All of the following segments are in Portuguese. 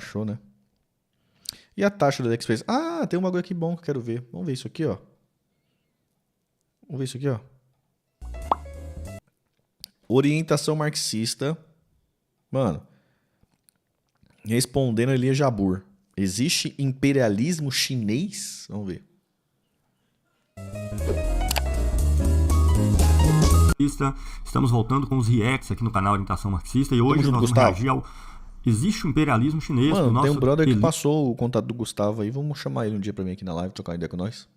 baixou, né? E a taxa do AliExpress? Ah, tem um bagulho aqui bom que eu quero ver. Vamos ver isso aqui, ó. Vamos ver isso aqui, ó. Orientação marxista. Mano. Respondendo a Elias Jabbour. Existe imperialismo chinês? Vamos ver. Estamos voltando com os reacts aqui no canal Orientação Marxista. E hoje nós vamos reagir ao... Existe o imperialismo chinês. Mano, nosso... tem um brother que passou o contato do Gustavo aí. Vamos chamar ele um dia pra mim aqui na live, trocar uma ideia com nós.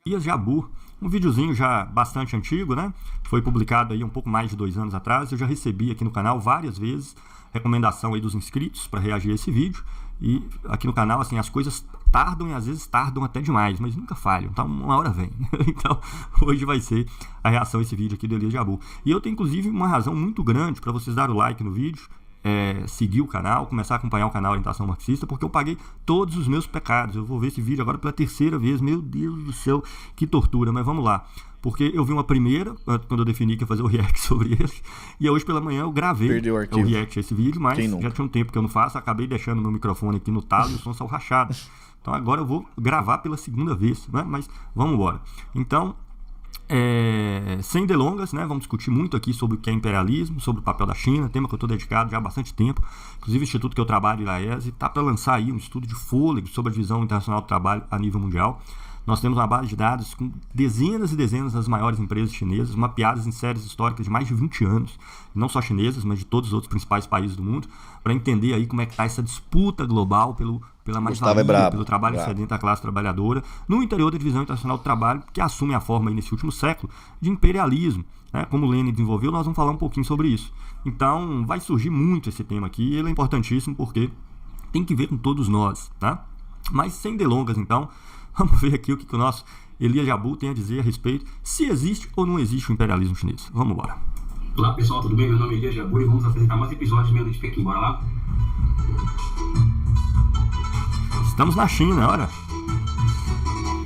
Elias Jabbour, um videozinho já bastante antigo, né? Foi publicado aí um pouco mais de 2 anos atrás. Eu já recebi aqui no canal várias vezes recomendação aí dos inscritos para reagir a esse vídeo. E aqui no canal, assim, as coisas tardam e às vezes tardam até demais, mas nunca falham, tá? Uma hora vem. Então, hoje vai ser a reação a esse vídeo aqui do Elias Jabbour. E eu tenho, inclusive, uma razão muito grande para vocês darem o like no vídeo, seguir o canal, começar a acompanhar o canal Orientação Marxista, porque eu paguei todos os meus pecados. Eu vou ver esse vídeo agora pela 3ª vez. Meu Deus do céu, que tortura, mas vamos lá. Porque eu vi uma primeira, quando eu defini que ia fazer o react sobre ele, e hoje pela manhã eu gravei o react a esse vídeo, mas já tinha um tempo que eu não faço, acabei deixando meu microfone aqui no talo e o som saiu rachado. Então agora eu vou gravar pela 2ª vez, né? Mas vamos embora. Então, sem delongas, né? Vamos discutir muito aqui sobre o que é imperialismo, sobre o papel da China, tema que eu estou dedicado já há bastante tempo. Inclusive o instituto que eu trabalho, o IAESE, está para lançar aí um estudo de fôlego sobre a divisão internacional do trabalho a nível mundial. Nós temos uma base de dados com dezenas e dezenas das maiores empresas chinesas, mapeadas em séries históricas de mais de 20 anos, não só chinesas, mas de todos os outros principais países do mundo, para entender aí como é que está essa disputa global pela mais-valia, pelo trabalho excedente da classe trabalhadora, no interior da divisão internacional do trabalho, que assume a forma aí nesse último século de imperialismo, né? Como o Lenin desenvolveu, nós vamos falar um pouquinho sobre isso. Então, vai surgir muito esse tema aqui, e ele é importantíssimo porque tem que ver com todos nós, tá? Mas sem delongas, então, vamos ver aqui o que o nosso Elias Jabbour tem a dizer a respeito se existe ou não existe o imperialismo chinês. Vamos embora. Olá pessoal, tudo bem? Meu nome é Elias Jabbour e vamos apresentar mais episódios de Meia Noite de Pequim. Bora lá? Estamos na China, olha.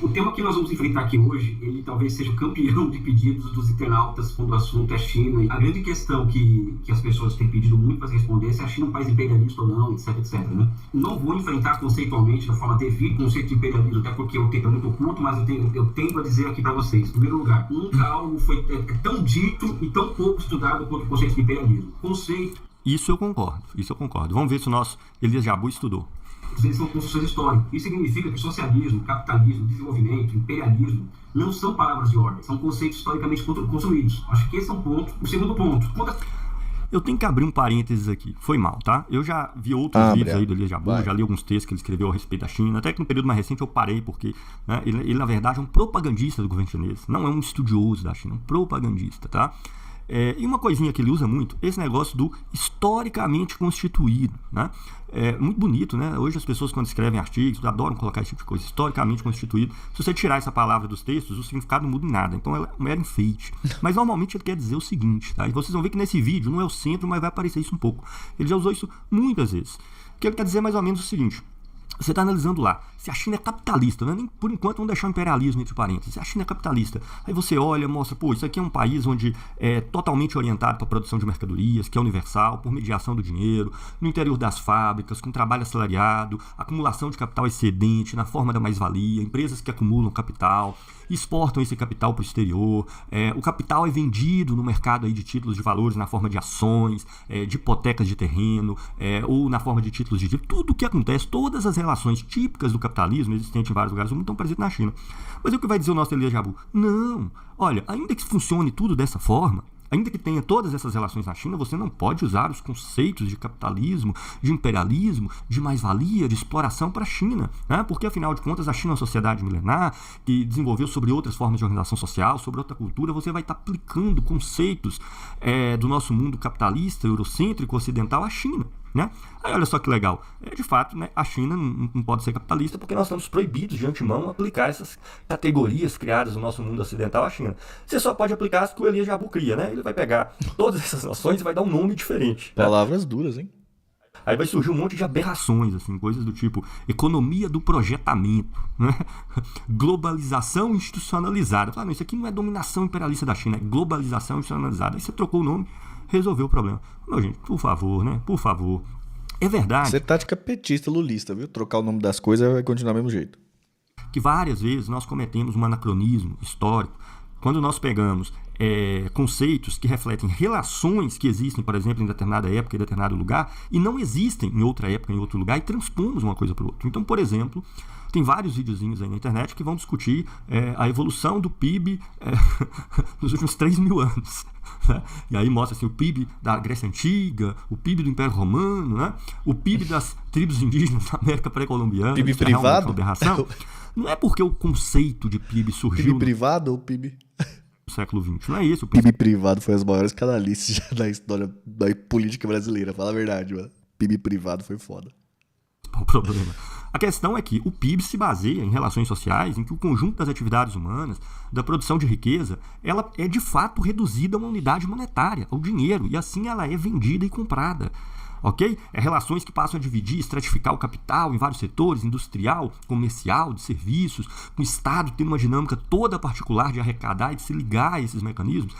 O tema que nós vamos enfrentar aqui hoje, ele talvez seja o campeão de pedidos dos internautas quando o assunto é China. A grande questão que as pessoas têm pedido muito para se responder é se a China é um país imperialista ou não, etc, etc. Né? Não vou enfrentar conceitualmente, da forma devida, o conceito de imperialismo, até porque o tempo é muito curto, mas eu tento a dizer aqui para vocês. Em primeiro lugar, nunca algo foi tão dito e tão pouco estudado quanto o conceito de imperialismo. Isso eu concordo. Vamos ver se o nosso Elias Jabbour estudou. Eles são construções históricas. Isso significa que socialismo, capitalismo, desenvolvimento, imperialismo não são palavras de ordem, são conceitos historicamente construídos. Acho que esse é um ponto. O segundo ponto. Eu tenho que abrir um parênteses aqui. Foi mal, tá? Eu já vi outros vídeos aí do Elias Jabbour, já li alguns textos que ele escreveu a respeito da China, até que no período mais recente eu parei, porque né, ele na verdade é um propagandista do governo chinês, não é um estudioso da China, é um propagandista, tá? E uma coisinha que ele usa muito, esse negócio do historicamente constituído, né? É muito bonito, né? Hoje as pessoas quando escrevem artigos adoram colocar esse tipo de coisa, historicamente constituído. Se você tirar essa palavra dos textos, o significado não muda em nada, então ela é um mero enfeite. Mas normalmente ele quer dizer o seguinte, tá? E vocês vão ver que nesse vídeo não é o centro, mas vai aparecer isso um pouco. Ele já usou isso muitas vezes. O que ele quer dizer é mais ou menos o seguinte: você está analisando lá, se a China é capitalista, né? Nem por enquanto vamos deixar o imperialismo entre parênteses, se a China é capitalista, aí você olha, mostra, pô, isso aqui é um país onde é totalmente orientado para a produção de mercadorias, que é universal, por mediação do dinheiro, no interior das fábricas, com trabalho assalariado, acumulação de capital excedente, na forma da mais-valia, empresas que acumulam capital, exportam esse capital para o exterior, o capital é vendido no mercado aí de títulos de valores na forma de ações, de hipotecas de terreno, ou na forma de títulos de dívida. Tudo o que acontece, todas as relações típicas do capitalismo existente em vários lugares do mundo estão presentes na China. Mas o que vai dizer o nosso Elias Jabbour? Não, olha, ainda que funcione tudo dessa forma, ainda que tenha todas essas relações na China, você não pode usar os conceitos de capitalismo, de imperialismo, de mais-valia, de exploração para a China, né? Porque, afinal de contas, a China é uma sociedade milenar que desenvolveu sobre outras formas de organização social, sobre outra cultura. Você vai estar aplicando conceitos do nosso mundo capitalista, eurocêntrico, ocidental à China, né? Aí olha só que legal, de fato, né, a China não pode ser capitalista porque nós estamos proibidos de antemão aplicar essas categorias criadas no nosso mundo ocidental à China. Você só pode aplicar as que o Elias Jabbour cria, né? Ele vai pegar todas essas nações e vai dar um nome diferente, né? Palavras duras, hein? Aí vai surgir um monte de aberrações, assim, coisas do tipo economia do projetamento, né? Globalização institucionalizada. Fala, não, isso aqui não é dominação imperialista da China, é globalização institucionalizada. Aí você trocou o nome, resolveu o problema. Meu gente, por favor, né? Por favor. É verdade. Isso é tática petista, lulista, viu? Trocar o nome das coisas vai continuar do mesmo jeito. Que várias vezes nós cometemos um anacronismo histórico quando nós pegamos conceitos que refletem relações que existem, por exemplo, em determinada época, em determinado lugar, e não existem em outra época, em outro lugar, e transpomos uma coisa para o outro. Então, por exemplo, tem vários videozinhos aí na internet que vão discutir a evolução do PIB nos últimos 3.000 anos. Né? E aí mostra assim, o PIB da Grécia Antiga, o PIB do Império Romano, né? O PIB das tribos indígenas da América pré-colombiana. PIB privado? Não é porque o conceito de PIB surgiu... PIB privado ou PIB... no século XX, não é isso? PIB privado foi as maiores canalices já da história da política brasileira, fala a verdade, mano. PIB privado foi foda. O problema. A questão é que o PIB se baseia em relações sociais em que o conjunto das atividades humanas, da produção de riqueza, ela é de fato reduzida a uma unidade monetária, ao dinheiro, e assim ela é vendida e comprada. Ok? Relações que passam a dividir, estratificar o capital em vários setores, industrial, comercial, de serviços, com o Estado tendo uma dinâmica toda particular de arrecadar e de se ligar a esses mecanismos.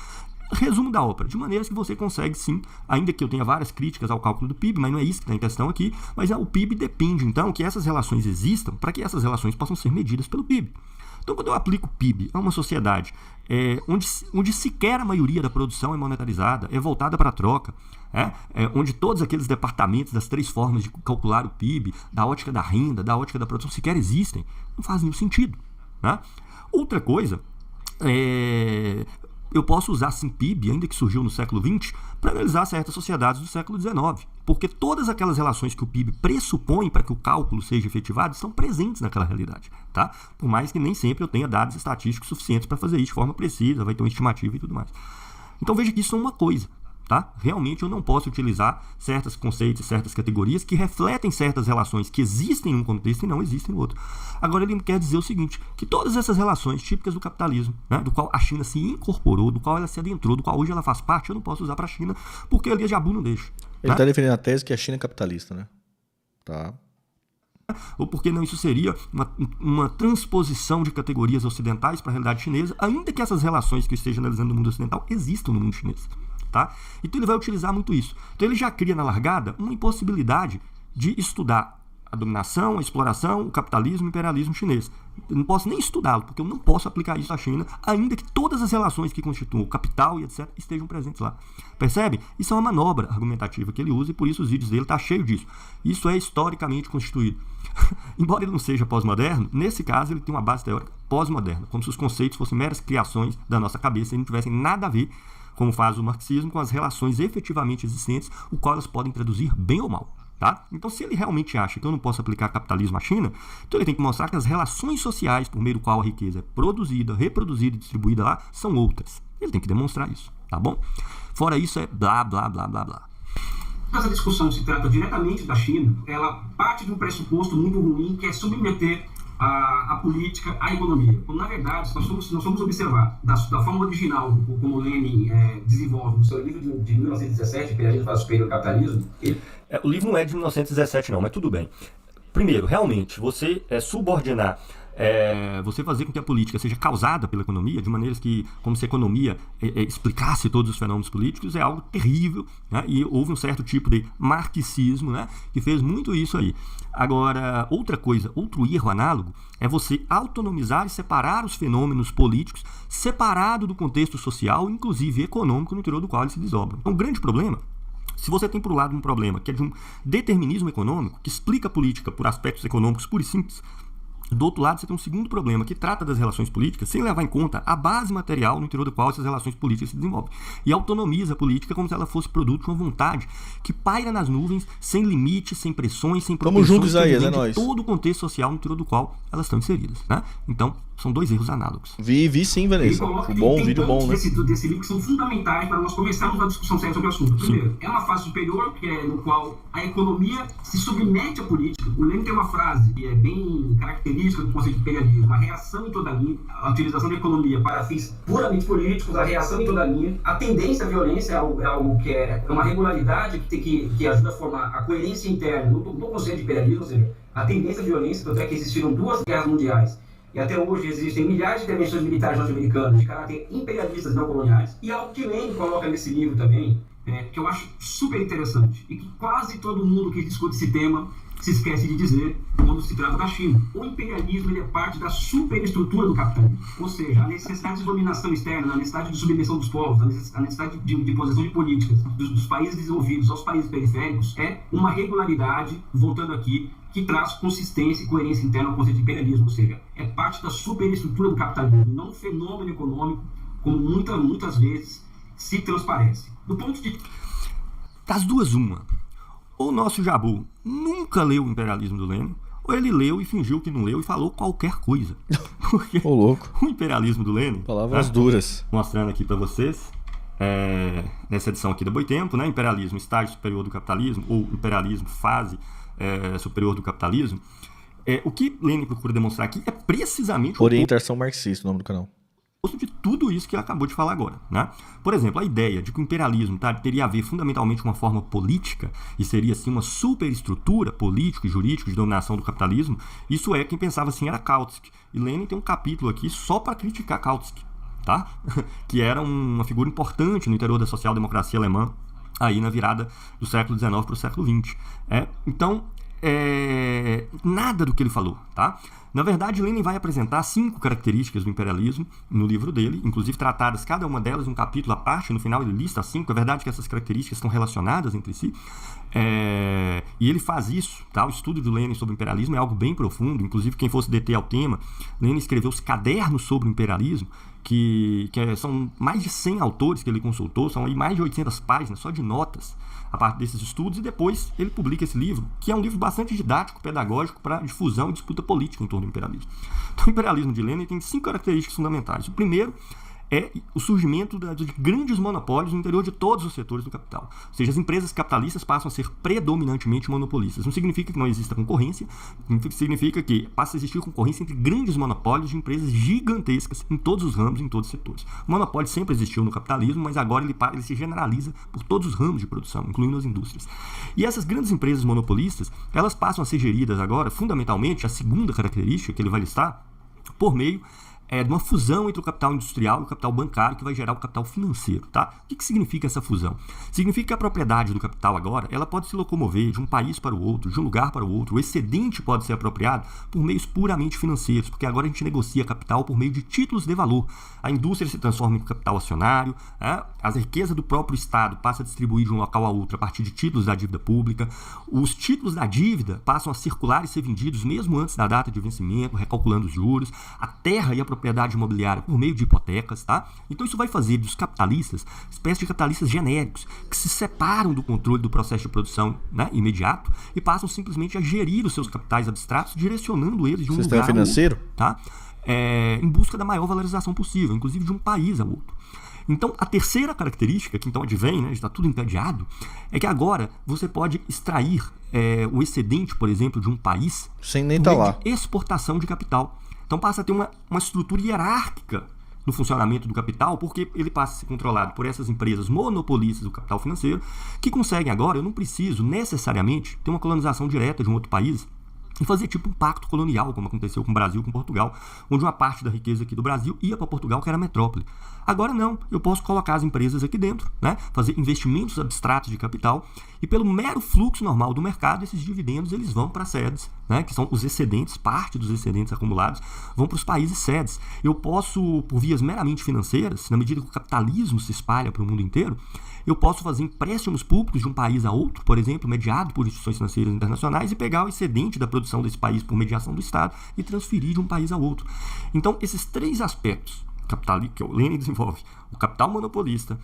Resumo da ópera, de maneiras que você consegue sim, ainda que eu tenha várias críticas ao cálculo do PIB, mas não é isso que está em questão aqui, mas o PIB depende então que essas relações existam para que essas relações possam ser medidas pelo PIB. Então, quando eu aplico o PIB a uma sociedade onde sequer a maioria da produção é monetarizada, é voltada para a troca, onde todos aqueles departamentos das 3 formas de calcular o PIB, da ótica da renda, da ótica da produção, sequer existem, não faz nenhum sentido. Né? Outra coisa, eu posso usar sim PIB, ainda que surgiu no século XX, para analisar certas sociedades do século XIX, porque todas aquelas relações que o PIB pressupõe para que o cálculo seja efetivado estão presentes naquela realidade, tá? Por mais que nem sempre eu tenha dados estatísticos suficientes para fazer isso de forma precisa, vai ter uma estimativa e tudo mais. Então veja que isso é uma coisa. Tá? Realmente eu não posso utilizar certos conceitos, certas categorias que refletem certas relações que existem em um contexto e não existem no outro. Agora ele quer dizer o seguinte, que todas essas relações típicas do capitalismo, né, do qual a China se incorporou, do qual ela se adentrou, do qual hoje ela faz parte, eu não posso usar para a China, porque ali a Jabu não deixa. Ele está defendendo a tese que a China é capitalista, né? Tá. Ou porque não, isso seria uma transposição de categorias ocidentais para a realidade chinesa, ainda que essas relações que eu esteja analisando no mundo ocidental existam no mundo chinês. Tá? Então ele vai utilizar muito isso. Então ele já cria na largada uma impossibilidade de estudar a dominação, a exploração, o capitalismo e o imperialismo chinês. Eu não posso nem estudá-lo, porque eu não posso aplicar isso à China, ainda que todas as relações que constituam o capital e etc. estejam presentes lá. Percebe? Isso é uma manobra argumentativa que ele usa e por isso os vídeos dele estão cheios disso. Isso é historicamente constituído. Embora ele não seja pós-moderno, nesse caso ele tem uma base teórica pós-moderna, como se os conceitos fossem meras criações da nossa cabeça e não tivessem nada a ver, como faz o marxismo, com as relações efetivamente existentes, o qual elas podem traduzir bem ou mal. Tá? Então, se ele realmente acha que eu não posso aplicar capitalismo à China, então ele tem que mostrar que as relações sociais por meio do qual a riqueza é produzida, reproduzida e distribuída lá são outras. Ele tem que demonstrar isso, tá bom? Fora isso é blá, blá, blá, blá, blá. Essa discussão se trata diretamente da China, ela parte de um pressuposto muito ruim, que é submeter a política à economia. Quando, na verdade, nós somos observar da forma original, como Lenin desenvolve no seu livro de 1917, Imperialismo faz superior ao capitalismo. O livro não é de 1917 não, mas tudo bem. Primeiro, realmente, você subordinar, você fazer com que a política seja causada pela economia, de maneiras que, como se a economia explicasse todos os fenômenos políticos, é algo terrível, né? E houve um certo tipo de marxismo, né, que fez muito isso aí. Agora, outra coisa, outro erro análogo, é você autonomizar e separar os fenômenos políticos, separado do contexto social, inclusive econômico, no interior do qual eles se desdobram. Então, um grande problema, se você tem por um lado um problema que é de um determinismo econômico, que explica a política por aspectos econômicos puros e simples, do outro lado, você tem um segundo problema que trata das relações políticas sem levar em conta a base material no interior do qual essas relações políticas se desenvolvem. E autonomiza a política como se ela fosse produto de uma vontade que paira nas nuvens, sem limites, sem pressões, sem propensões. Tamo junto, Isaías, é nóis. Todo o contexto social no interior do qual elas estão inseridas. Né? Então, são dois erros análogos. Vi sim, Vanessa. Vídeo bom, né? Desse livro que são fundamentais para nós começarmos uma discussão séria sobre o assunto. Primeiro, é uma fase superior, que é no qual a economia se submete à política. O Lenin tem uma frase que é bem característica do conceito de imperialismo: a reação em toda linha, a utilização da economia para fins puramente políticos, a reação em toda linha, a tendência à violência é algo que é uma regularidade que ajuda a formar a coerência interna no conceito de imperialismo, ou seja, a tendência à violência, tanto é que existiram 2 guerras mundiais. E até hoje existem milhares de intervenções militares norte-americanas de caráter imperialistas não coloniais. E algo que Lenin coloca nesse livro também, que eu acho super interessante e que quase todo mundo que discute esse tema se esquece de dizer quando se trata da China. O imperialismo ele é parte da superestrutura do capitalismo, ou seja, a necessidade de dominação externa, a necessidade de submissão dos povos, a necessidade de imposição de políticas dos países desenvolvidos aos países periféricos é uma regularidade, voltando aqui, que traz consistência e coerência interna ao conceito de imperialismo, ou seja, é parte da superestrutura do capitalismo, não um fenômeno econômico como muitas vezes se transparece. Do ponto de... Das duas, uma. O nosso Jabu nunca leu o Imperialismo do Lenin, ou ele leu e fingiu que não leu e falou qualquer coisa. Porque o Imperialismo do Lenin... Palavras duras. Mostrando aqui para vocês, nessa edição aqui da Boitempo, né? Imperialismo, estágio superior do capitalismo, ou imperialismo, fase superior do capitalismo. O que Lenin procura demonstrar aqui é precisamente... Orientação marxista, o nome do canal. De tudo isso que ele acabou de falar agora, né? Por exemplo, a ideia de que o imperialismo teria a ver fundamentalmente com uma forma política e seria assim uma superestrutura política e jurídica de dominação do capitalismo, isso quem pensava assim era Kautsky. E Lenin tem um capítulo aqui só para criticar Kautsky, tá? Que era uma figura importante no interior da social-democracia alemã aí na virada do século XIX para o século XX. Então, nada do que ele falou, tá? Na verdade, Lenin vai apresentar 5 características do imperialismo no livro dele, inclusive tratadas cada uma delas em um capítulo à parte. No final ele lista 5. É verdade que essas características estão relacionadas entre si. E ele faz isso, tá? O estudo do Lenin sobre o imperialismo é algo bem profundo. Inclusive, quem fosse deter ao tema, Lenin escreveu os cadernos sobre o imperialismo, que são mais de 100 autores que ele consultou, são aí mais de 800 páginas só de notas a parte desses estudos, e depois ele publica esse livro, que é um livro bastante didático, pedagógico para difusão e disputa política em torno do imperialismo. Então, o imperialismo de Lenin tem 5 características fundamentais. O primeiro é o surgimento de grandes monopólios no interior de todos os setores do capital. Ou seja, as empresas capitalistas passam a ser predominantemente monopolistas. Não significa que não exista concorrência, significa que passa a existir concorrência entre grandes monopólios de empresas gigantescas em todos os ramos, em todos os setores. O monopólio sempre existiu no capitalismo, mas agora ele se generaliza por todos os ramos de produção, incluindo as indústrias. E essas grandes empresas monopolistas, elas passam a ser geridas agora, fundamentalmente, a segunda característica que ele vai listar, por meio de uma fusão entre o capital industrial e o capital bancário, que vai gerar o capital financeiro, tá? O que significa essa fusão? Significa que a propriedade do capital agora, ela pode se locomover de um país para o outro, de um lugar para o outro. O excedente pode ser apropriado por meios puramente financeiros, porque agora a gente negocia capital por meio de títulos de valor. A indústria se transforma em capital acionário, as riquezas do próprio Estado passam a distribuir de um local a outro a partir de títulos da dívida pública. Os títulos da dívida passam a circular e ser vendidos mesmo antes da data de vencimento, recalculando os juros. A terra e a propriedade imobiliária por meio de hipotecas, tá? Então isso vai fazer dos capitalistas espécie de capitalistas genéricos que se separam do controle do processo de produção, né, imediato, e passam simplesmente a gerir os seus capitais abstratos, direcionando eles de um sistema lugar financeiro, a outro, tá? Em busca da maior valorização possível, inclusive de um país a outro. Então, a terceira característica, que então advém, né, está tudo encadeado, é que agora você pode extrair o excedente, por exemplo, de um país sem nem estar lá. De exportação de capital. Então passa a ter uma estrutura hierárquica no funcionamento do capital, porque ele passa a ser controlado por essas empresas monopolistas do capital financeiro, que conseguem agora, eu não preciso necessariamente ter uma colonização direta de um outro país e fazer tipo um pacto colonial, como aconteceu com o Brasil, com Portugal, onde uma parte da riqueza aqui do Brasil ia para Portugal, que era a metrópole. Agora não, eu posso colocar as empresas aqui dentro, né, fazer investimentos abstratos de capital, e pelo mero fluxo normal do mercado, esses dividendos eles vão para sedes, né, que são os excedentes, parte dos excedentes acumulados, vão para os países sedes. Eu posso, por vias meramente financeiras, na medida que o capitalismo se espalha para o mundo inteiro, eu posso fazer empréstimos públicos de um país a outro, por exemplo, mediado por instituições financeiras internacionais, e pegar o excedente da produção desse país por mediação do Estado e transferir de um país a outro. Então, esses 3 aspectos que o Lenin desenvolve, o capital monopolista,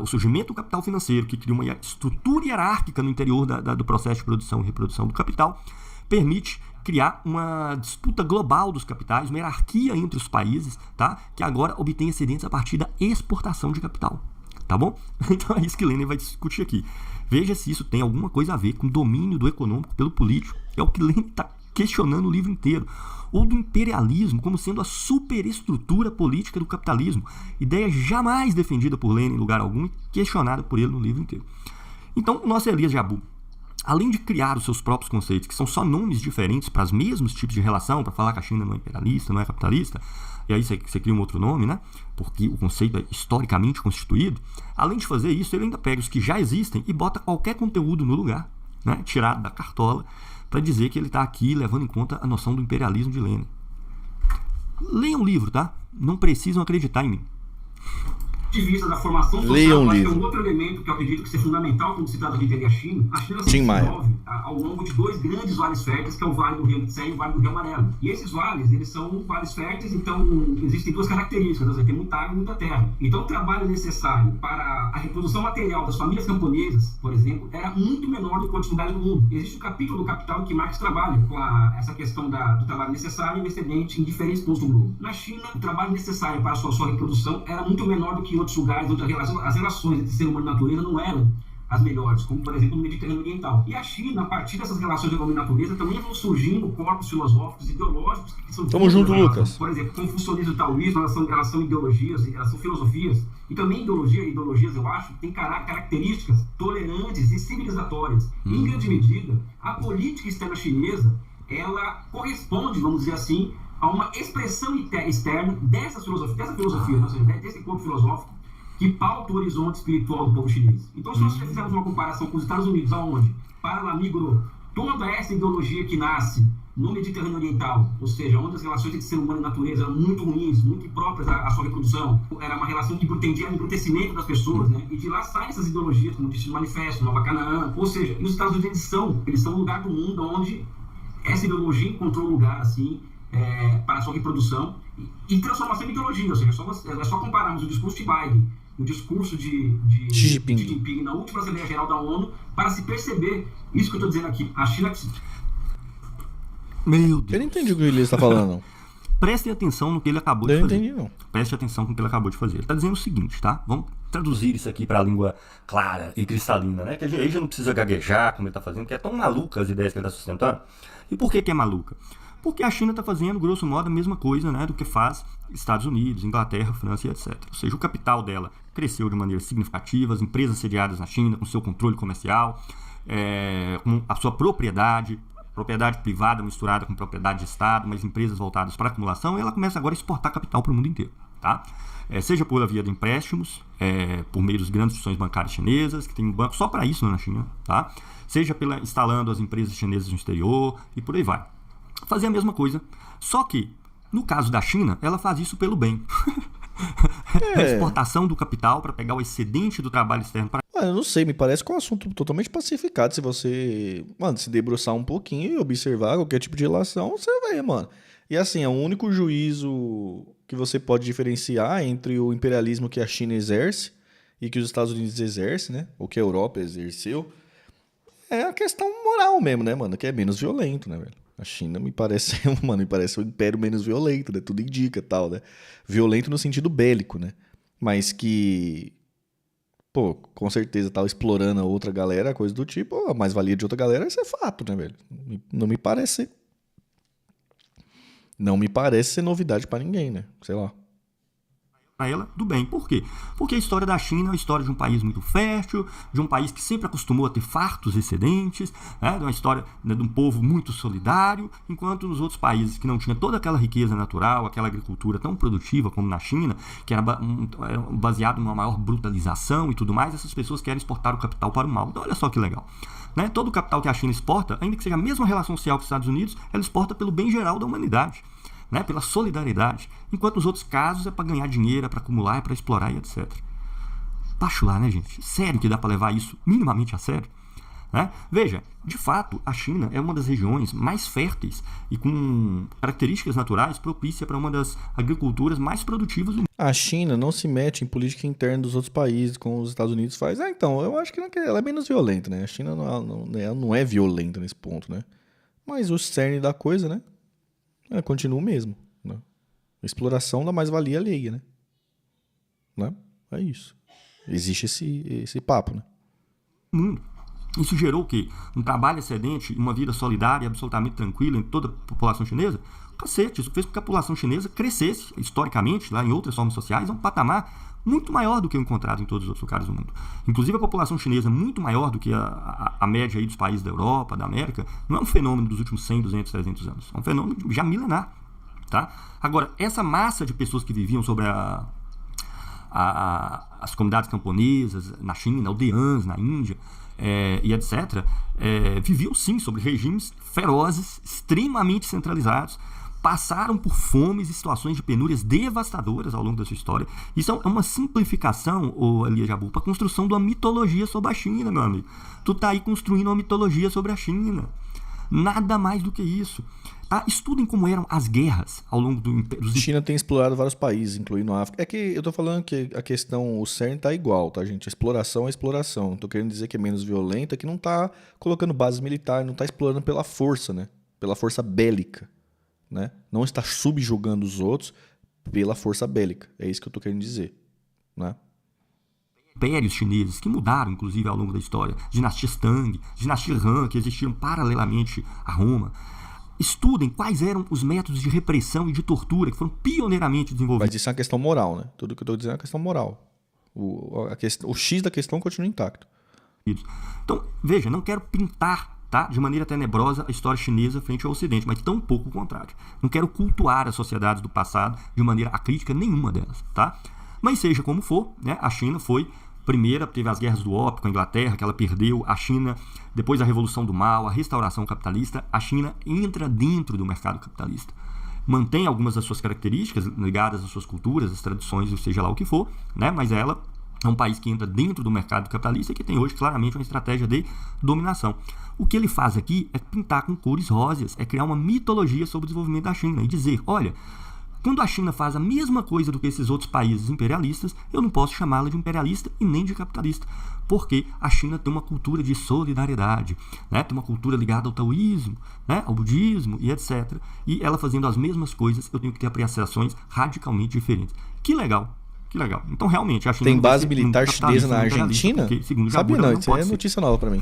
o surgimento do capital financeiro, que cria uma estrutura hierárquica no interior do processo de produção e reprodução do capital, permite criar uma disputa global dos capitais, uma hierarquia entre os países, tá? Que agora obtém excedentes a partir da exportação de capital. Tá bom? Então é isso que Lenin vai discutir aqui. Veja se isso tem alguma coisa a ver com o domínio do econômico pelo político. É o que Lenin está questionando o livro inteiro. Ou do imperialismo como sendo a superestrutura política do capitalismo. Ideia jamais defendida por Lenin em lugar algum e questionada por ele no livro inteiro. Então, o nosso Elias Jabbour, além de criar os seus próprios conceitos, que são só nomes diferentes para os mesmos tipos de relação, para falar que a China não é imperialista, não é capitalista, e aí você cria um outro nome, né? Porque o conceito é historicamente constituído. Além de fazer isso, ele ainda pega os que já existem e bota qualquer conteúdo no lugar, né? Tirado da cartola, para dizer que ele está aqui levando em conta a noção do imperialismo de Lenin. Leiam o livro, tá? Não precisam acreditar em mim. De vista da formação social, acho que é um outro elemento que eu acredito que seja fundamental quando se trata de entender a China. A China se desenvolve ao longo de 2 grandes vales férteis, que é o Vale do Rio Yangtze e o Vale do Rio Amarelo. E esses vales, eles são vales férteis, então existem 2 características, tem muita água e muita terra. Então o trabalho necessário para a reprodução material das famílias camponesas, por exemplo, era muito menor do que outros lugares do mundo. Existe um capítulo do Capital em que Marx trabalha com essa questão do trabalho necessário e excedente em diferentes pontos do globo. Na China, o trabalho necessário para a sua reprodução era muito menor do que em outros lugares, onde as relações entre ser humano e natureza não eram as melhores, como por exemplo no Mediterrâneo Oriental. E a China, a partir dessas relações de homem e natureza, também vão surgindo corpos filosóficos e ideológicos que são... Tamo junto, Lucas. Por exemplo, confucionismo e taoísmo, elas são ideologias, elas são filosofias. E também ideologias, eu acho, têm características tolerantes e civilizatórias. Em grande medida, a política externa chinesa, ela corresponde, vamos dizer assim, a uma expressão externa dessa filosofia, ou seja, desse corpo filosófico que pauta o horizonte espiritual do povo chinês. Então, se nós fizermos uma comparação com os Estados Unidos, aonde, para lá, migrou toda essa ideologia que nasce no Mediterrâneo Oriental, ou seja, onde as relações entre ser humano e natureza eram muito ruins, muito impróprias à sua reprodução, era uma relação que pretendia o embrutecimento das pessoas, né? E de lá saem essas ideologias, como disse no Manifesto, Nova Canaã, ou seja, e os Estados Unidos eles são um lugar do mundo onde essa ideologia encontrou lugar, assim, para a sua reprodução e transformação em ideologia, ou seja, é só compararmos o discurso de Biden, o discurso de Xi Jinping na última Assembleia Geral da ONU, para se perceber isso que eu estou dizendo aqui. A China... Meu Deus. Eu não entendi o que ele está falando. Prestem atenção no que ele acabou de fazer. Eu não entendi, não. Preste atenção no que ele acabou de fazer. Ele está dizendo o seguinte, tá? Vamos traduzir isso aqui para a língua clara e cristalina, né? Que aí já não precisa gaguejar, como ele está fazendo, que é tão maluca as ideias que ele está sustentando. E por que é maluca? Porque a China está fazendo, grosso modo, a mesma coisa, né, do que faz Estados Unidos, Inglaterra, França e etc. Ou seja, o capital dela cresceu de maneira significativa, as empresas sediadas na China, com seu controle comercial, com a sua propriedade privada misturada com propriedade de Estado, mas empresas voltadas para acumulação, e ela começa agora a exportar capital para o mundo inteiro, tá? Seja por via de empréstimos, por meio das grandes instituições bancárias chinesas, que tem um banco só para isso na China, tá? Seja instalando as empresas chinesas no exterior e por aí vai. Fazer a mesma coisa, só que no caso da China, ela faz isso pelo bem. A exportação do capital para pegar o excedente do trabalho externo para... Eu não sei, me parece que é um assunto totalmente pacificado. Se você, se debruçar um pouquinho e observar qualquer tipo de relação, você vai, mano. E assim, é o único juízo que você pode diferenciar entre o imperialismo que a China exerce e que os Estados Unidos exercem, né? Ou que a Europa exerceu. É a questão moral mesmo, né, mano? Que é menos violento, né, velho? A China me parece o império menos violento, né? Tudo indica tal, né? Violento no sentido bélico, né? Mas que, com certeza tava explorando a outra galera, coisa do tipo, a mais-valia de outra galera, isso é fato, né, velho? Não me parece ser novidade pra ninguém, né? Sei lá. Para ela, do bem. Por quê? Porque a história da China é uma história de um país muito fértil, de um país que sempre acostumou a ter fartos excedentes, de uma história de um povo muito solidário, enquanto nos outros países que não tinha toda aquela riqueza natural, aquela agricultura tão produtiva como na China, que era baseado numa maior brutalização e tudo mais, essas pessoas querem exportar o capital para o mal. Então olha só que legal. Todo o capital que a China exporta, ainda que seja a mesma relação social que os Estados Unidos, ela exporta pelo bem geral da humanidade. Pela solidariedade, enquanto nos outros casos é para ganhar dinheiro, é para acumular, é para explorar e etc. Baixo lá, né, gente? Sério que dá para levar isso minimamente a sério? Veja, de fato, a China é uma das regiões mais férteis e com características naturais propícia para uma das agriculturas mais produtivas do mundo. A China não se mete em política interna dos outros países, como os Estados Unidos faz. Então, eu acho que ela é menos violenta, né? A China não é violenta nesse ponto, né? Mas o cerne da coisa, né? Continua o mesmo, né? A exploração da mais-valia alheia, né? É isso. Existe esse papo, né? Mundo. Isso gerou o quê? Um trabalho excedente, uma vida solidária, absolutamente tranquila em toda a população chinesa? Cacete, isso fez com que a população chinesa crescesse, historicamente, lá em outras formas sociais, a um patamar muito maior do que o encontrado em todos os outros lugares do mundo. Inclusive, a população chinesa, muito maior do que a média aí dos países da Europa, da América, não é um fenômeno dos últimos 100, 200, 300 anos. É um fenômeno já milenar. Tá? Agora, essa massa de pessoas que viviam sobre as comunidades camponesas na China, aldeãs na Índia, e etc., viviam sim sobre regimes ferozes, extremamente centralizados, passaram por fomes e situações de penúrias devastadoras ao longo da sua história. Isso é uma simplificação, Elias Jabbour, para a construção de uma mitologia sobre a China, meu amigo. Tu tá aí construindo uma mitologia sobre a China. Nada mais do que isso. Tá? Estudem como eram as guerras ao longo dos... A China tem explorado vários países, incluindo a África. É que eu tô falando que a questão, o cerne tá igual, tá, gente? A exploração é exploração. Não tô querendo dizer que é menos violenta, que não tá colocando base militar, não tá explorando pela força, né? Pela força bélica, né? Não está subjugando os outros pela força bélica. É isso que eu tô querendo dizer, né? Impérios chineses que mudaram, inclusive, ao longo da história. Dinastias Tang, dinastia Han, que existiram paralelamente a Roma. Estudem quais eram os métodos de repressão e de tortura que foram pioneiramente desenvolvidos. Mas isso é uma questão moral, né? Tudo que eu estou dizendo é uma questão moral. O X da questão continua intacto. Então, veja, não quero pintar, tá, de maneira tenebrosa a história chinesa frente ao Ocidente, mas tão pouco o contrário. Não quero cultuar as sociedades do passado de maneira acrítica nenhuma delas, tá? Mas seja como for, né, a China foi... Primeira, teve as guerras do ópio com a Inglaterra, que ela perdeu. A China, depois da Revolução do Mal, a restauração capitalista, a China entra dentro do mercado capitalista. Mantém algumas das suas características ligadas às suas culturas, às tradições, ou seja lá o que for, né? Mas ela é um país que entra dentro do mercado capitalista e que tem hoje claramente uma estratégia de dominação. O que ele faz aqui é pintar com cores róseas, é criar uma mitologia sobre o desenvolvimento da China e dizer, olha... Quando a China faz a mesma coisa do que esses outros países imperialistas, eu não posso chamá-la de imperialista e nem de capitalista, porque a China tem uma cultura de solidariedade, né? Tem uma cultura ligada ao taoísmo, né? Ao budismo e etc. E ela fazendo as mesmas coisas, eu tenho que ter apreciações radicalmente diferentes. Que legal, que legal. Então, realmente, a China tem base militar chinesa na Argentina? Porque, sabia não, isso é notícia nova para mim.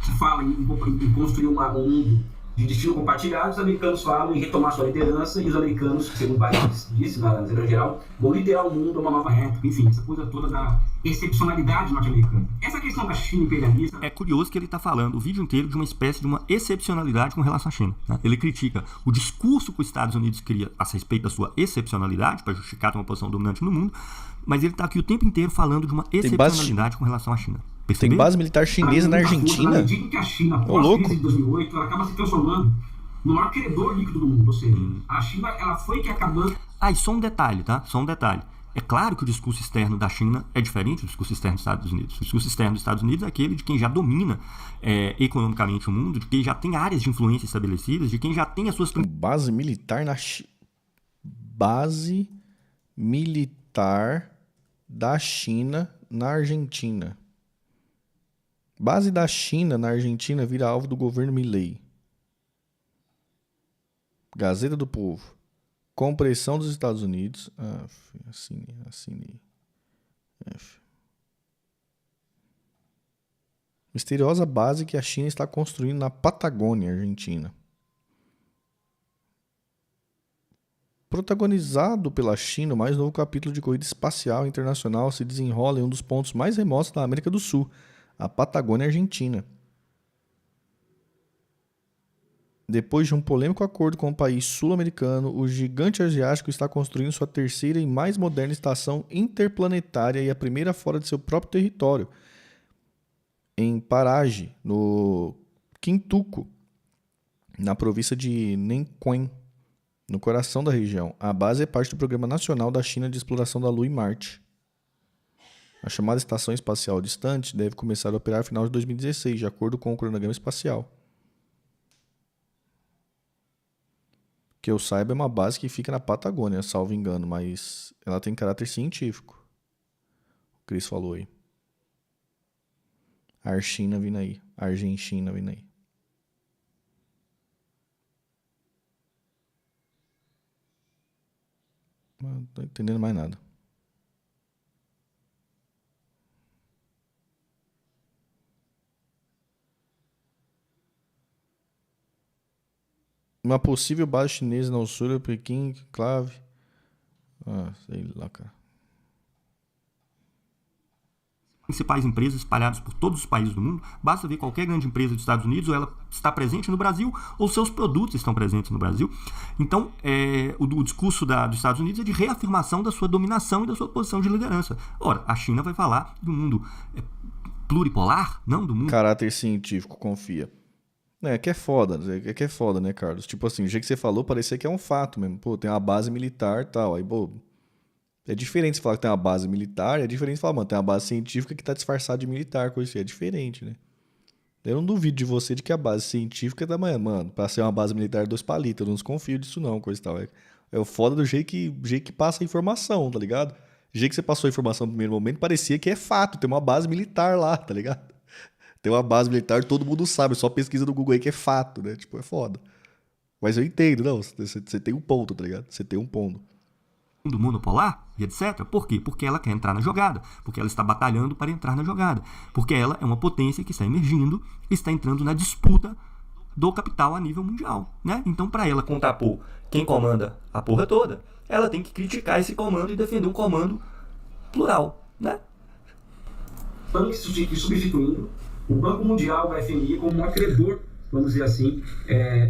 Se fala em construir um mundo de destino compartilhado, os americanos falam em retomar sua liderança e os americanos, segundo o Biden disse na maneira geral, vão liderar o mundo a uma nova época. Enfim, essa coisa toda da excepcionalidade norte-americana. Essa questão da China imperialista... É curioso que ele está falando o vídeo inteiro de uma espécie de uma excepcionalidade com relação à China, né? Ele critica o discurso que os Estados Unidos cria a respeito da sua excepcionalidade, para justificar uma posição dominante no mundo, mas ele está aqui o tempo inteiro falando de uma excepcionalidade com relação à China. Tem base militar chinesa na Argentina? Digo que a China, após a crise de 2008, ela acaba se transformando no maior credor líquido do mundo. Ou seja, a China ela foi que acabou... E só um detalhe, tá? Só um detalhe. É claro que o discurso externo da China é diferente do discurso externo dos Estados Unidos. O discurso externo dos Estados Unidos é aquele de quem já domina economicamente o mundo, de quem já tem áreas de influência estabelecidas, de quem já tem as suas... Base militar na Base militar da China na Argentina. Base da China na Argentina vira alvo do governo Milei. Gazeta do Povo. Com pressão dos Estados Unidos. Assinei. Misteriosa base que a China está construindo na Patagônia, Argentina. Protagonizado pela China, o mais novo capítulo de corrida espacial internacional se desenrola em um dos pontos mais remotos da América do Sul, a Patagônia Argentina. Depois de um polêmico acordo com o país sul-americano, o gigante asiático está construindo sua terceira e mais moderna estação interplanetária e a primeira fora de seu próprio território, em Paraje, no Quintuco, na província de Nanquém, no coração da região. A base é parte do Programa Nacional da China de Exploração da Lua e Marte. A chamada Estação Espacial Distante deve começar a operar no final de 2016, de acordo com o cronograma espacial. Que eu saiba é uma base que fica na Patagônia, salvo engano, mas ela tem caráter científico. O Chris falou aí. A Argentina vindo aí. A Argentina vindo aí. Não tô entendendo mais nada. Uma possível base chinesa na Ussura, Pequim, Clave. Sei lá, cara. Principais empresas espalhadas por todos os países do mundo, basta ver qualquer grande empresa dos Estados Unidos, ou ela está presente no Brasil, ou seus produtos estão presentes no Brasil. Então, o discurso dos Estados Unidos é de reafirmação da sua dominação e da sua posição de liderança. Ora, a China vai falar do mundo pluripolar, não do mundo... Caráter científico, confia. Que é foda, né, Carlos? Tipo assim, o jeito que você falou, parecia que é um fato mesmo. Pô, tem uma base militar e tal, aí, pô... É diferente você falar que tem uma base militar, é diferente você falar, mano, tem uma base científica que tá disfarçada de militar, coisa assim, é diferente, né? Eu não duvido de você de que a base científica da manhã, mano, pra ser uma base militar 2 palitos, eu não desconfio disso não, coisa e tal. É o foda do jeito que passa a informação, tá ligado? O jeito que você passou a informação no primeiro momento, parecia que é fato, tem uma base militar lá, tá ligado? Tem uma base militar, todo mundo sabe, só pesquisa no Google aí que é fato, né? Tipo, é foda. Mas eu entendo, não, você tem um ponto, tá ligado? Você tem um ponto. Do mundo polar e etc. Por quê? Porque ela quer entrar na jogada, porque ela está batalhando para entrar na jogada, porque ela é uma potência que está emergindo e está entrando na disputa do capital a nível mundial, né? Então, para ela contrapor quem comanda a porra toda, ela tem que criticar esse comando e defender um comando plural, né? Substituindo o Banco Mundial, o FMI, como um acreedor, vamos dizer assim,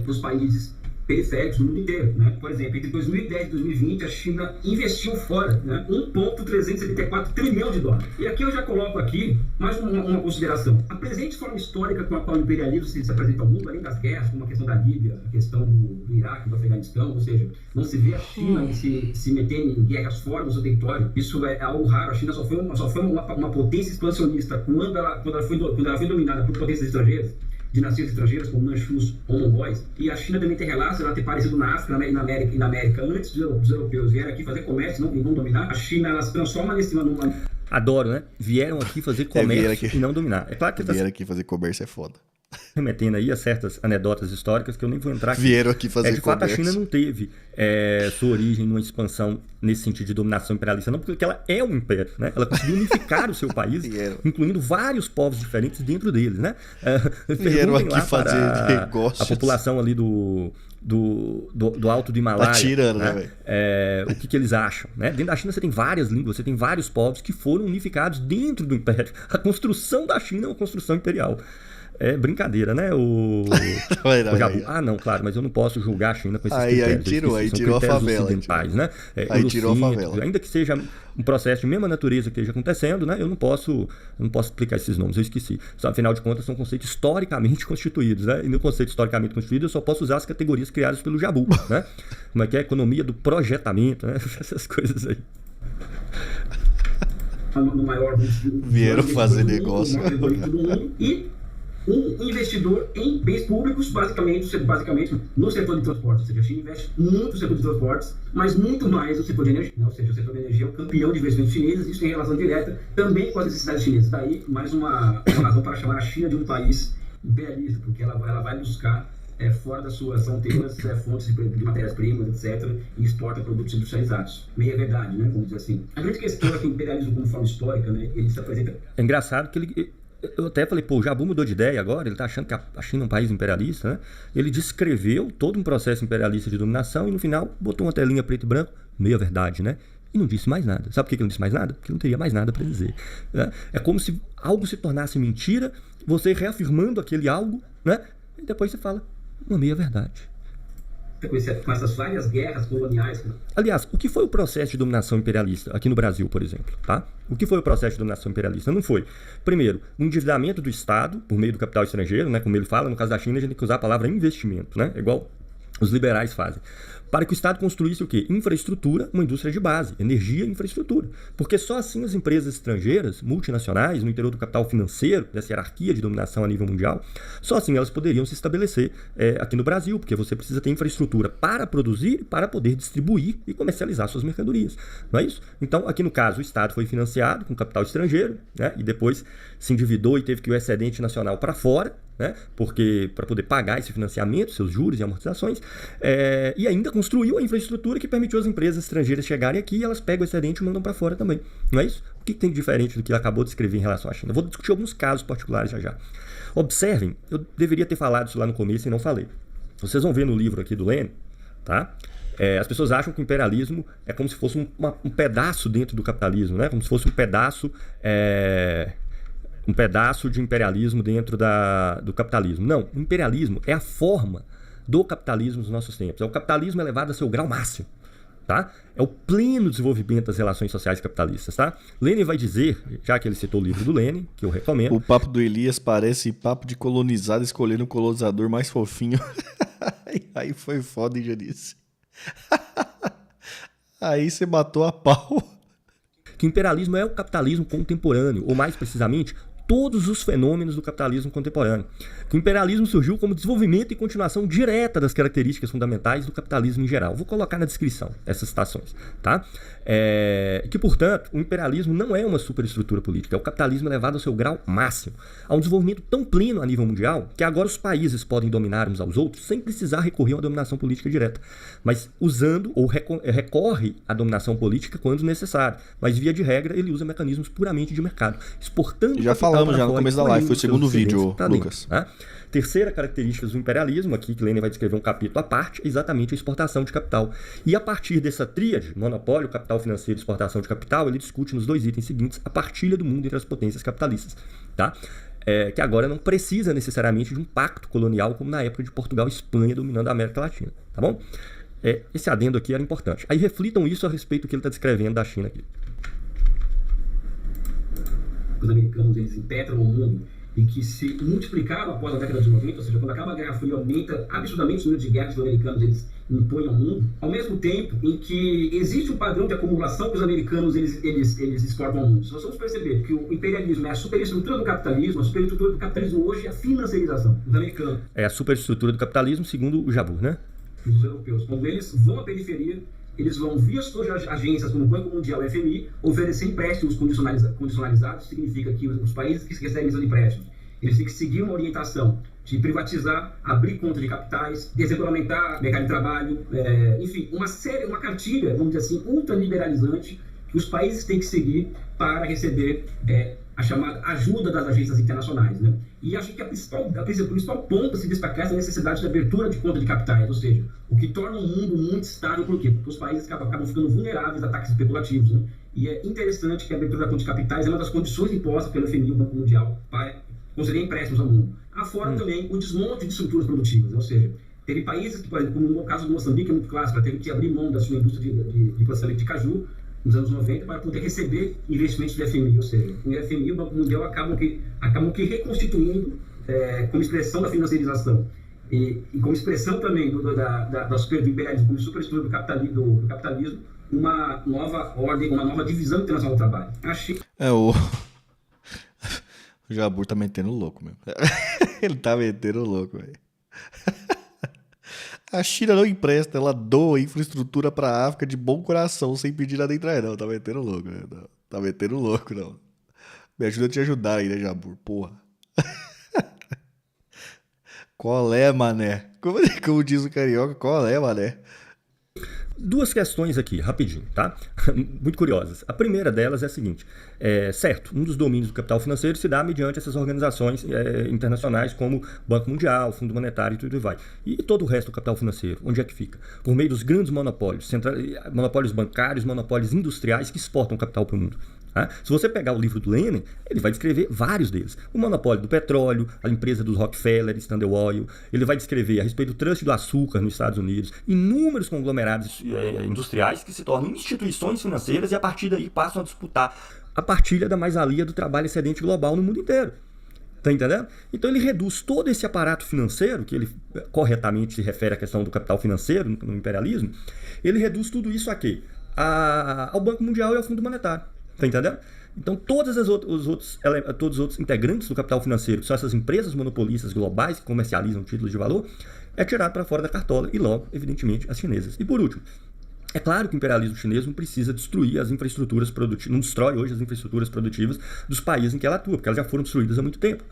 dos países periféricos do mundo inteiro, né? Por exemplo, entre 2010 e 2020, a China investiu fora, né, 1,374 trilhão de dólares. E aqui eu já coloco aqui mais uma consideração. A presente forma histórica com a qual o imperialismo se apresenta ao mundo, além das guerras, como a questão da Líbia, a questão do Iraque, do Afeganistão, ou seja, não se vê a China se metendo em guerras fora do seu território. Isso é algo raro. A China só foi uma potência expansionista quando ela foi dominada por potências estrangeiras, dinastias estrangeiras como Manchus ou mongóis, e a China também tem relatos de ela ter aparecido na África e na América antes dos europeus vieram aqui fazer comércio e não dominar. A China, ela se transforma numa... Adoro, né? Vieram aqui fazer comércio e não dominar. É claro que vieram aqui fazer comércio é foda. Remetendo aí a certas anedotas históricas que eu nem vou entrar aqui. Vieram aqui fazer de fato, comércio. A China não teve sua origem numa expansão nesse sentido de dominação imperialista, não, porque ela é um império, né? Ela conseguiu unificar o seu país, incluindo vários povos diferentes dentro deles, né? Vieram aqui fazer negócios. A população ali do Alto do Himalaia. Tá tirando, né, velho? O que eles acham, né? Dentro da China você tem várias línguas, você tem vários povos que foram unificados dentro do império. A construção da China é uma construção imperial. É brincadeira, né? O Jabu. Não, claro, mas eu não posso julgar a China com esses critérios. Aí tirou a favela. Né? Aí tirou a favela. Ainda que seja um processo de mesma natureza que esteja acontecendo, né? Eu não posso explicar esses nomes, eu esqueci. Afinal de contas, são conceitos historicamente constituídos, né? E no conceito historicamente constituído, eu só posso usar as categorias criadas pelo Jabu, né? Como é que é a economia do projetamento, né? Essas coisas aí. No maior vieram fazer negócio. E um investidor em bens públicos, basicamente no setor de transportes. Ou seja, a China investe muito no setor de transportes, mas muito mais no setor de energia. Ou seja, o setor de energia é o campeão de investimentos chineses, isso tem relação direta também com as necessidades chinesas. Daí, mais uma razão para chamar a China de um país imperialista, porque ela vai buscar fora das suas fronteiras fontes de matérias-primas, etc., e exporta produtos industrializados. Meia verdade, né? Vamos dizer assim. A grande questão é que o imperialismo, como forma histórica, né, ele se apresenta... É engraçado que eu até falei, o Jabu mudou de ideia agora, ele está achando que a China é um país imperialista, né? Ele descreveu todo um processo imperialista de dominação e no final botou uma telinha preto e branco, meia verdade, né? E não disse mais nada. Sabe por que ele não disse mais nada? Porque não teria mais nada para dizer, né? É como se algo se tornasse mentira, você reafirmando aquele algo, né? E depois você fala uma meia verdade. Com essas várias guerras coloniais. Aliás, o que foi o processo de dominação imperialista aqui no Brasil, por exemplo? Tá? O que foi o processo de dominação imperialista? Não foi, primeiro, um endividamento do Estado por meio do capital estrangeiro, né? Como ele fala, no caso da China, a gente tem que usar a palavra investimento, né? Igual os liberais fazem. Para que o Estado construísse o quê? Infraestrutura, uma indústria de base, energia e infraestrutura. Porque só assim as empresas estrangeiras, multinacionais, no interior do capital financeiro, dessa hierarquia de dominação a nível mundial, só assim elas poderiam se estabelecer aqui no Brasil, porque você precisa ter infraestrutura para produzir, para poder distribuir e comercializar suas mercadorias. Não é isso? Então, aqui no caso, o Estado foi financiado com capital estrangeiro, né? E depois se endividou e teve que ir o excedente nacional para fora, né? Porque para poder pagar esse financiamento, seus juros e amortizações, e ainda construiu a infraestrutura que permitiu as empresas estrangeiras chegarem aqui e elas pegam o excedente e mandam para fora também. Não é isso? O que tem de diferente do que ele acabou de escrever em relação à China? Eu vou discutir alguns casos particulares já. Observem, eu deveria ter falado isso lá no começo e não falei. Vocês vão ver no livro aqui do Lenin, tá? As pessoas acham que o imperialismo é como se fosse um pedaço dentro do capitalismo, né? Como se fosse um pedaço de imperialismo dentro do capitalismo. Não, o imperialismo é a forma do capitalismo nos nossos tempos. O capitalismo é levado a seu grau máximo. Tá? É o pleno desenvolvimento das relações sociais capitalistas. Tá? Lenin vai dizer, já que ele citou o livro do Lenin, que eu recomendo... O papo do Elias parece papo de colonizado escolhendo o colonizador mais fofinho. Aí foi foda, hein, Janice? Aí você matou a pau. Que o imperialismo é o capitalismo contemporâneo, ou mais precisamente, todos os fenômenos do capitalismo contemporâneo. Que o imperialismo surgiu como desenvolvimento e continuação direta das características fundamentais do capitalismo em geral. Vou colocar na descrição essas citações, tá? Que, portanto, o imperialismo não é uma superestrutura política, é o capitalismo elevado ao seu grau máximo, a um desenvolvimento tão pleno a nível mundial que agora os países podem dominar uns aos outros sem precisar recorrer a uma dominação política direta, mas usando ou recorre à dominação política quando necessário, mas via de regra ele usa mecanismos puramente de mercado, exportando... Já falamos já no começo da live, foi o segundo vídeo, Lucas. Tá? Terceira característica do imperialismo, aqui que Lenin vai descrever um capítulo à parte, é exatamente a exportação de capital. E a partir dessa tríade, monopólio, capital financeiro e exportação de capital, ele discute nos 2 itens seguintes a partilha do mundo entre as potências capitalistas. Tá? Que agora não precisa necessariamente de um pacto colonial como na época de Portugal e Espanha dominando a América Latina. Tá bom? Esse adendo aqui era importante. Aí reflitam isso a respeito do que ele está descrevendo da China aqui. Os americanos, eles impetram o mundo e que se multiplicaram após a década de 90, ou seja, quando acaba a Guerra Fria, aumenta absurdamente o número de guerras que os americanos eles impõem ao mundo, ao mesmo tempo em que existe um padrão de acumulação que os americanos eles exportam ao mundo. Nós vamos perceber que o imperialismo é a superestrutura do capitalismo, a superestrutura do capitalismo hoje é a financiarização dos americanos. É a superestrutura do capitalismo, segundo o Jabbour, né? Os europeus, quando eles vão à periferia, eles vão via suas agências como o Banco Mundial e o FMI oferecer empréstimos condicionalizados, significa que os países que recebem esses empréstimos, eles têm que seguir uma orientação de privatizar, abrir conta de capitais, desregulamentar mercado de trabalho, enfim, uma cartilha, vamos dizer assim, ultraliberalizante que os países têm que seguir para receber a chamada ajuda das agências internacionais, né? E acho que a principal ponto a se destacar é essa necessidade de abertura de conta de capitais, ou seja, o que torna o mundo muito estável, por quê? Porque os países acabam ficando vulneráveis a ataques especulativos, né? E é interessante que a abertura da conta de capitais é uma das condições impostas pelo FMI, o Banco Mundial, para conceder empréstimos ao mundo. Afora também o desmonte de estruturas produtivas, ou seja, teve países que, por exemplo, como no caso do Moçambique, é muito clássico, teve que abrir mão da sua indústria de processamento de caju nos anos 90 para poder receber investimentos do FMI, ou seja, o FMI e o Banco Mundial acabam que reconstituindo como expressão da financiarização e como expressão também do imperialismo, como superestrutura do capitalismo, uma nova ordem, uma nova divisão internacional do trabalho. O Jabbour tá metendo louco mesmo. Ele tá metendo louco, velho. A China não empresta, ela doa infraestrutura pra África de bom coração, sem pedir nada entrar, não. Tá metendo louco, né? Não. Tá metendo louco, não. Me ajuda a te ajudar aí, né, Jabbour? Porra. Qual é, mané? Como diz o carioca, qual é, mané? 2 questões aqui, rapidinho, tá? Muito curiosas. A primeira delas é a seguinte. Certo, um dos domínios do capital financeiro se dá mediante essas organizações internacionais como Banco Mundial, Fundo Monetário e tudo vai. E todo o resto do capital financeiro, onde é que fica? Por meio dos grandes monopólios, monopólios bancários, monopólios industriais que exportam capital para o mundo. Tá? Se você pegar o livro do Lenin, ele vai descrever vários deles. O monopólio do petróleo, a empresa dos Rockefeller, Standard Oil. Ele vai descrever a respeito do trust do açúcar nos Estados Unidos, inúmeros conglomerados industriais que se tornam instituições financeiras e a partir daí passam a disputar a partilha da mais-valia do trabalho excedente global no mundo inteiro. Tá entendendo? Então ele reduz todo esse aparato financeiro, que ele corretamente se refere à questão do capital financeiro no imperialismo, ele reduz tudo isso a quê? Ao Banco Mundial e ao Fundo Monetário. Tá entendendo? Então, todos os outros integrantes do capital financeiro, que são essas empresas monopolistas globais que comercializam títulos de valor, é tirado para fora da cartola e logo, evidentemente, as chinesas. E por último, é claro que o imperialismo chinês não precisa destruir as infraestruturas produtivas, não destrói hoje as infraestruturas produtivas dos países em que ela atua, porque elas já foram destruídas há muito tempo.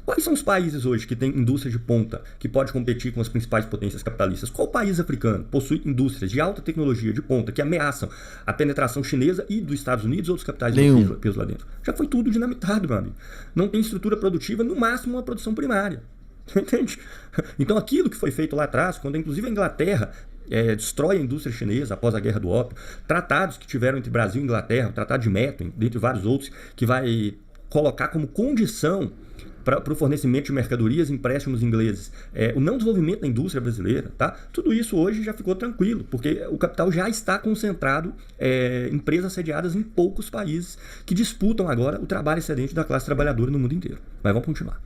Quais são os países hoje que têm indústria de ponta, que pode competir com as principais potências capitalistas? Qual país africano possui indústrias de alta tecnologia de ponta que ameaçam a penetração chinesa e dos Estados Unidos ou dos capitais europeus lá dentro? Já foi tudo dinamitado, meu amigo. Não tem estrutura produtiva, no máximo uma produção primária. Entende? Então aquilo que foi feito lá atrás, quando inclusive a Inglaterra destrói a indústria chinesa após a Guerra do Ópio, tratados que tiveram entre Brasil e Inglaterra, o Tratado de Methuen, dentre vários outros, que vai colocar como condição para o fornecimento de mercadorias e empréstimos ingleses, o não desenvolvimento da indústria brasileira, tá? Tudo isso hoje já ficou tranquilo, porque o capital já está concentrado em empresas sediadas em poucos países que disputam agora o trabalho excedente da classe trabalhadora no mundo inteiro. Mas vamos continuar.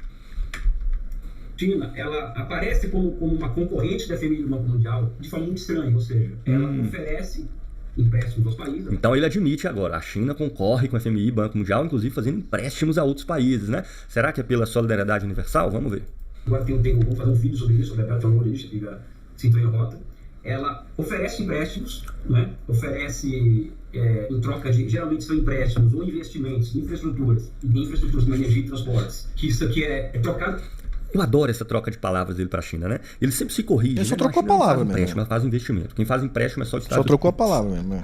China, ela aparece como uma concorrente da FMI do Banco Mundial de forma muito estranha, ou seja, ela oferece empréstimos aos países. Então ele admite agora, a China concorre com a FMI e Banco Mundial, inclusive fazendo empréstimos a outros países, né? Será que é pela solidariedade universal? Vamos ver. Agora vamos fazer um vídeo sobre isso, sobre a Belt and Road Initiative, se entrou em rota. Ela oferece empréstimos, né? Oferece, em troca de, geralmente são empréstimos ou investimentos em infraestruturas como energia e transportes, que isso aqui é trocado. Eu adoro essa troca de palavras dele para a China, né? Ele sempre se corrige. Ele só trocou a palavra mesmo. Ela faz investimento. Quem faz empréstimo é só o Estado. Só trocou a palavra mesmo.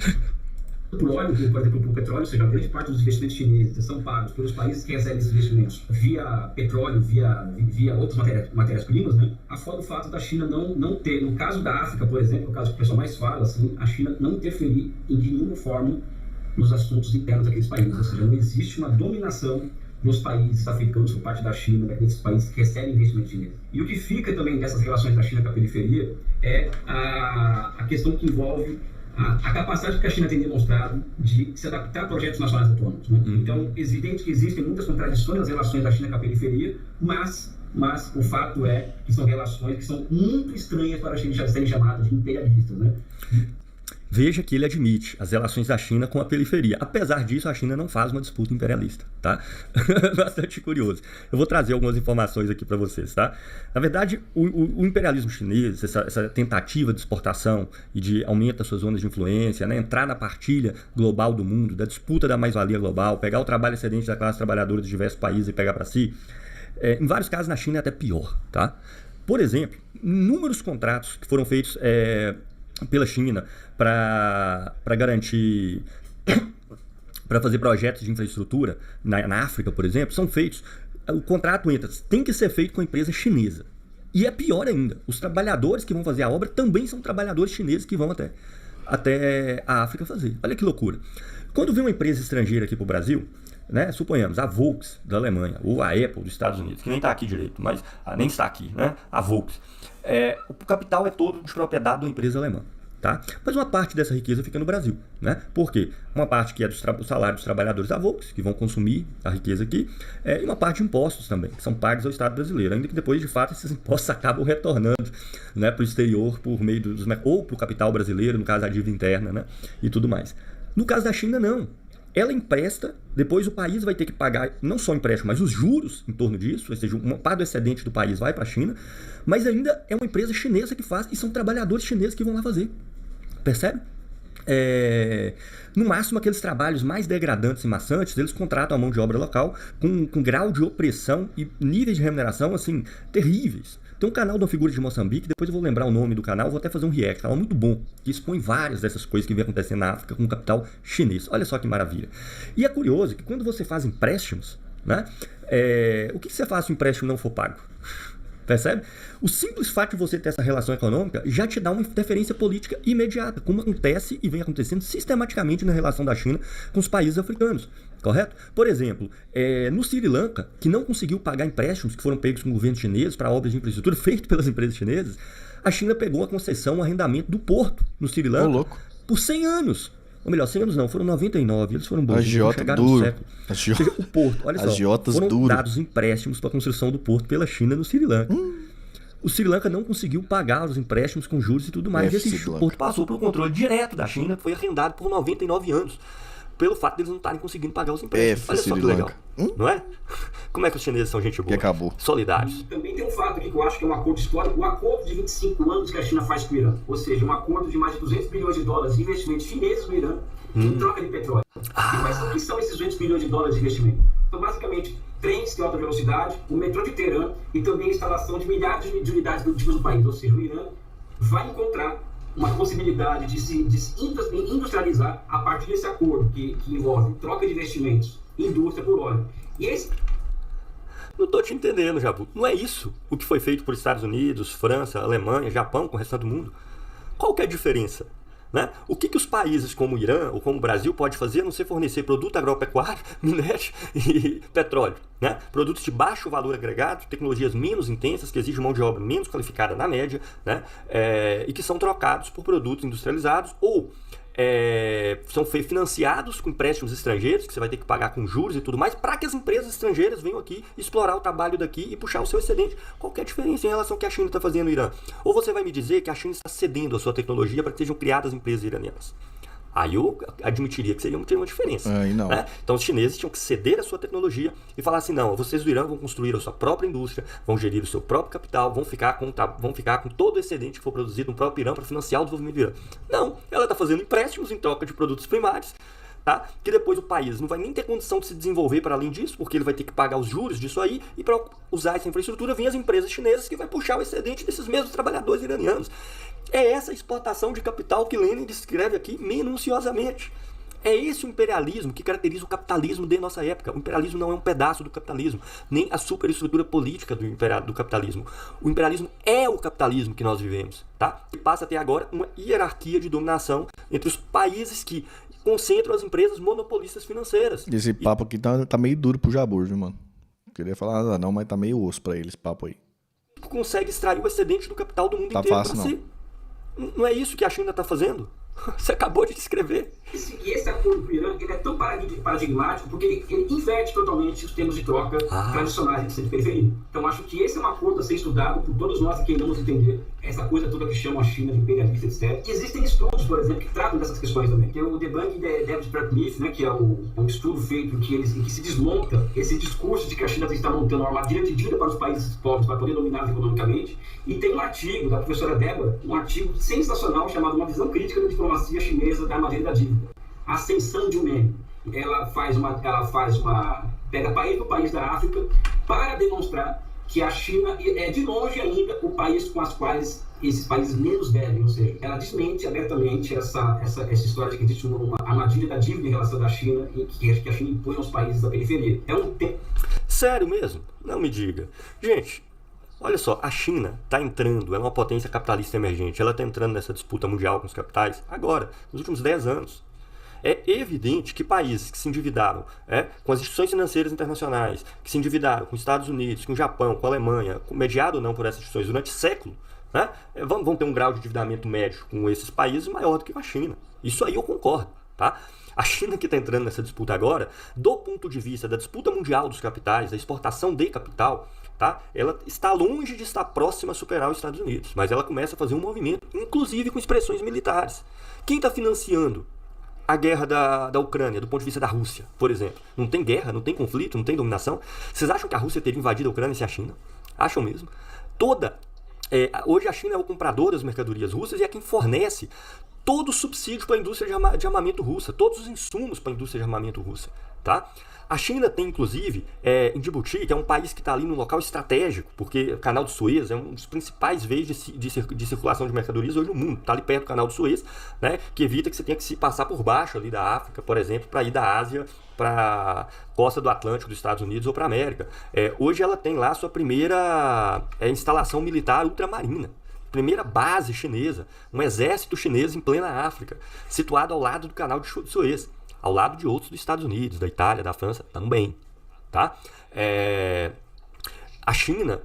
Por óleo, por exemplo, por petróleo, ou seja, a grande parte dos investimentos chineses são pagos pelos países que recebem esses investimentos via petróleo, via outras matérias-primas, né? Afora o fato da China não ter, no caso da África, por exemplo, o caso que o pessoal mais fala, assim, a China não interferir em nenhuma forma nos assuntos internos daqueles países, ou seja, não existe uma dominação nos países africanos por parte da China, daqueles países que recebem investimento chinês. E o que fica também dessas relações da China com a periferia é a questão que envolve a capacidade que a China tem demonstrado de se adaptar a projetos nacionais autônomos, né? Então, é evidente que existem muitas contradições nas relações da China com a periferia, mas o fato é que são relações que são muito estranhas para a China já serem chamadas de imperialistas, né? Veja que ele admite as relações da China com a periferia. Apesar disso, a China não faz uma disputa imperialista, tá? Bastante curioso. Eu vou trazer algumas informações aqui para vocês, tá? Na verdade, o imperialismo chinês, essa tentativa de exportação e de aumento das suas zonas de influência, né? Entrar na partilha global do mundo, da disputa da mais-valia global, pegar o trabalho excedente da classe trabalhadora de diversos países e pegar para si, em vários casos na China é até pior, tá? Por exemplo, inúmeros contratos que foram feitos pela China para garantir, para fazer projetos de infraestrutura na África, por exemplo, são feitos, o contrato tem que ser feito com a empresa chinesa. E é pior ainda, os trabalhadores que vão fazer a obra também são trabalhadores chineses que vão até a África fazer. Olha que loucura. Quando vem uma empresa estrangeira aqui para o Brasil, né, suponhamos a Volks da Alemanha ou a Apple dos Estados Unidos, que nem está aqui direito, mas nem está aqui, né, a Volks. O capital é todo de propriedade de uma empresa alemã. Tá? Mas uma parte dessa riqueza fica no Brasil, né? Por quê? Uma parte que é do salário dos trabalhadores da Volks, que vão consumir a riqueza aqui, e uma parte de impostos também, que são pagos ao Estado brasileiro, ainda que depois, de fato, esses impostos acabam retornando, né, para o exterior, por meio ou para o capital brasileiro, no caso a dívida interna, né, e tudo mais. No caso da China, não. Ela empresta, depois o país vai ter que pagar não só o empréstimo, mas os juros em torno disso, ou seja, uma parte do excedente do país vai para a China, mas ainda é uma empresa chinesa que faz e são trabalhadores chineses que vão lá fazer. Percebe? No máximo, aqueles trabalhos mais degradantes e maçantes, eles contratam a mão de obra local com grau de opressão e níveis de remuneração, assim, terríveis. Tem um canal de uma figura de Moçambique, depois eu vou lembrar o nome do canal, vou até fazer um react, canal muito bom, que expõe várias dessas coisas que vem acontecendo na África com o capital chinês. Olha só que maravilha. E é curioso que quando você faz empréstimos, né, o que você faz se o empréstimo não for pago? Percebe? O simples fato de você ter essa relação econômica já te dá uma interferência política imediata, como acontece e vem acontecendo sistematicamente na relação da China com os países africanos. Correto? Por exemplo, no Sri Lanka, que não conseguiu pagar empréstimos que foram pegos com o governo chinês para obras de infraestrutura feitas pelas empresas chinesas, a China pegou a concessão, o arrendamento do porto no Sri Lanka por 100 anos. Ou melhor, 100 anos não, foram 99, eles foram bons, chegaram no século. Ou seja, o porto, olha só, foram dados empréstimos para a construção do porto pela China no Sri Lanka. O Sri Lanka não conseguiu pagar os empréstimos com juros e tudo mais. E esse porto passou para o controle direto da China, foi arrendado por 99 anos. Pelo fato de eles não estarem conseguindo pagar os empréstimos. Olha só que legal. Não é? Como é que os chineses são gente boa? Que acabou. Solidários. Também tem um fato aqui que eu acho que é um acordo histórico, o acordo de 25 anos que a China faz com o Irã. Ou seja, um acordo de mais de 200 bilhões de dólares de investimentos chineses no Irã em troca de petróleo. E quais que são esses 200 bilhões de dólares de investimento? Então, basicamente, trens de alta velocidade, o metrô de Teherã e também a instalação de milhares de unidades produtivas no país. Ou seja, o Irã vai encontrar uma possibilidade de se industrializar a partir desse acordo que envolve troca de investimentos, indústria por óleo. E esse... Não tô te entendendo, Jabu. Não é isso o que foi feito por Estados Unidos, França, Alemanha, Japão, com o restante do mundo? Qual que é a diferença? Né? O que os países como o Irã ou como o Brasil pode fazer a não ser fornecer produto agropecuário, minério e petróleo? Né? Produtos de baixo valor agregado, tecnologias menos intensas, que exigem mão de obra menos qualificada na média, né? E que são trocados por produtos industrializados ou são financiados com empréstimos estrangeiros, que você vai ter que pagar com juros e tudo mais, para que as empresas estrangeiras venham aqui explorar o trabalho daqui e puxar o seu excedente. Qual que é a diferença em relação ao que a China está fazendo no Irã? Ou você vai me dizer que a China está cedendo a sua tecnologia para que sejam criadas empresas iranianas? Aí eu admitiria que seria uma diferença. Aí não. Né? Então os chineses tinham que ceder a sua tecnologia e falar assim, não, vocês do Irã vão construir a sua própria indústria, vão gerir o seu próprio capital, vão ficar com todo o excedente que for produzido no próprio Irã para financiar o desenvolvimento do Irã. Não, ela está fazendo empréstimos em troca de produtos primários, tá? Que depois o país não vai nem ter condição de se desenvolver para além disso, porque ele vai ter que pagar os juros disso aí, e para usar essa infraestrutura vêm as empresas chinesas que vai puxar o excedente desses mesmos trabalhadores iranianos. É essa exportação de capital que Lenin descreve aqui minuciosamente. É esse o imperialismo que caracteriza o capitalismo de nossa época. O imperialismo não é um pedaço do capitalismo, nem a superestrutura política do capitalismo. O imperialismo é o capitalismo que nós vivemos, tá? E passa a ter agora uma hierarquia de dominação entre os países que concentram as empresas monopolistas financeiras. Esse papo aqui tá meio duro pro Jabur, viu, mano? Queria falar nada não, mas tá meio osso pra ele esse papo aí. Consegue extrair o excedente do capital do mundo inteiro fácil, para si. Não é isso que a China está fazendo? Você acabou de descrever. Esse acordo com o Irã ele é tão paradigmático porque ele inverte totalmente os termos de troca tradicionais de periferia. Então acho que esse é um acordo a ser estudado por todos nós que queremos entender essa coisa toda que chamam a China de imperialista, etc. E existem estudos, por exemplo, que tratam dessas questões também. Tem o Debunking David Bradcliffe, né, que é um estudo feito em que se desmonta esse discurso de que a China está montando uma armadilha de dívida para os países pobres para poder dominá-los economicamente. E tem um artigo da professora Débora, um artigo sensacional chamado Uma Visão Crítica da Diplomacia Chinesa da Armadilha da Dívida. A Ascensão de um Meme. Ela pega país por país da África para demonstrar que a China é de longe ainda o país com as quais esses países menos devem, ou seja, ela desmente abertamente essa história de que existe uma armadilha da dívida em relação da China e que a China impõe aos países da periferia. Sério mesmo? Não me diga. Gente, olha só, a China está entrando, é uma potência capitalista emergente, ela está entrando nessa disputa mundial com os capitais agora, nos últimos 10 anos. É evidente que países que se endividaram com as instituições financeiras internacionais, que se endividaram com os Estados Unidos, com o Japão, com a Alemanha, mediado ou não por essas instituições durante séculos, né, vão ter um grau de endividamento médio com esses países maior do que com a China. Isso aí eu concordo. Tá? A China que está entrando nessa disputa agora, do ponto de vista da disputa mundial dos capitais, da exportação de capital, tá? Ela está longe de estar próxima a superar os Estados Unidos, mas ela começa a fazer um movimento, inclusive com expressões militares. Quem está financiando a guerra da Ucrânia, do ponto de vista da Rússia, por exemplo? Não tem guerra, não tem conflito, não tem dominação. Vocês acham que a Rússia teria invadido a Ucrânia se a China? Acham mesmo? Hoje a China é o comprador das mercadorias russas e é quem fornece todo o subsídio para a indústria de armamento russa, todos os insumos para a indústria de armamento russa, tá? A China tem, inclusive, em Djibouti, que é um país que está ali num local estratégico, porque o Canal do Suez é um dos principais veios de circulação de mercadorias hoje no mundo. Está ali perto do Canal do Suez, né, que evita que você tenha que se passar por baixo ali da África, por exemplo, para ir da Ásia para a costa do Atlântico dos Estados Unidos ou para a América. Hoje ela tem lá a sua primeira instalação militar ultramarina. Primeira base chinesa, um exército chinês em plena África, situado ao lado do Canal de Suez, ao lado de outros dos Estados Unidos, da Itália, da França também, tá? A China,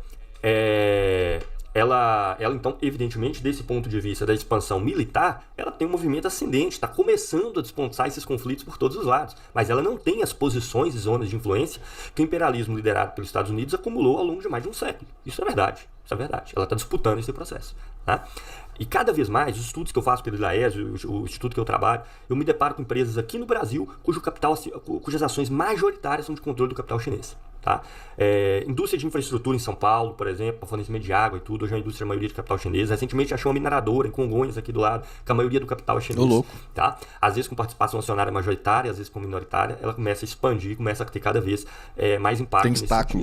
ela então, evidentemente, desse ponto de vista da expansão militar, ela tem um movimento ascendente, está começando a despontar esses conflitos por todos os lados, mas ela não tem as posições e zonas de influência que o imperialismo liderado pelos Estados Unidos acumulou ao longo de mais de um século. Isso é verdade. Isso é verdade. Ela está disputando esse processo. Tá? E cada vez mais, os estudos que eu faço pelo IAESO, o instituto que eu trabalho, eu me deparo com empresas aqui no Brasil cujas ações majoritárias são de controle do capital chinês. Tá? Indústria de infraestrutura em São Paulo, por exemplo, para fornecimento de água e tudo, hoje é uma indústria, a maioria de capital chinês. Recentemente achou uma mineradora em Congonhas, aqui do lado, que a maioria do capital é chinês. Tá? Às vezes com participação acionária majoritária, às vezes com minoritária, ela começa a expandir, começa a ter cada vez mais impacto.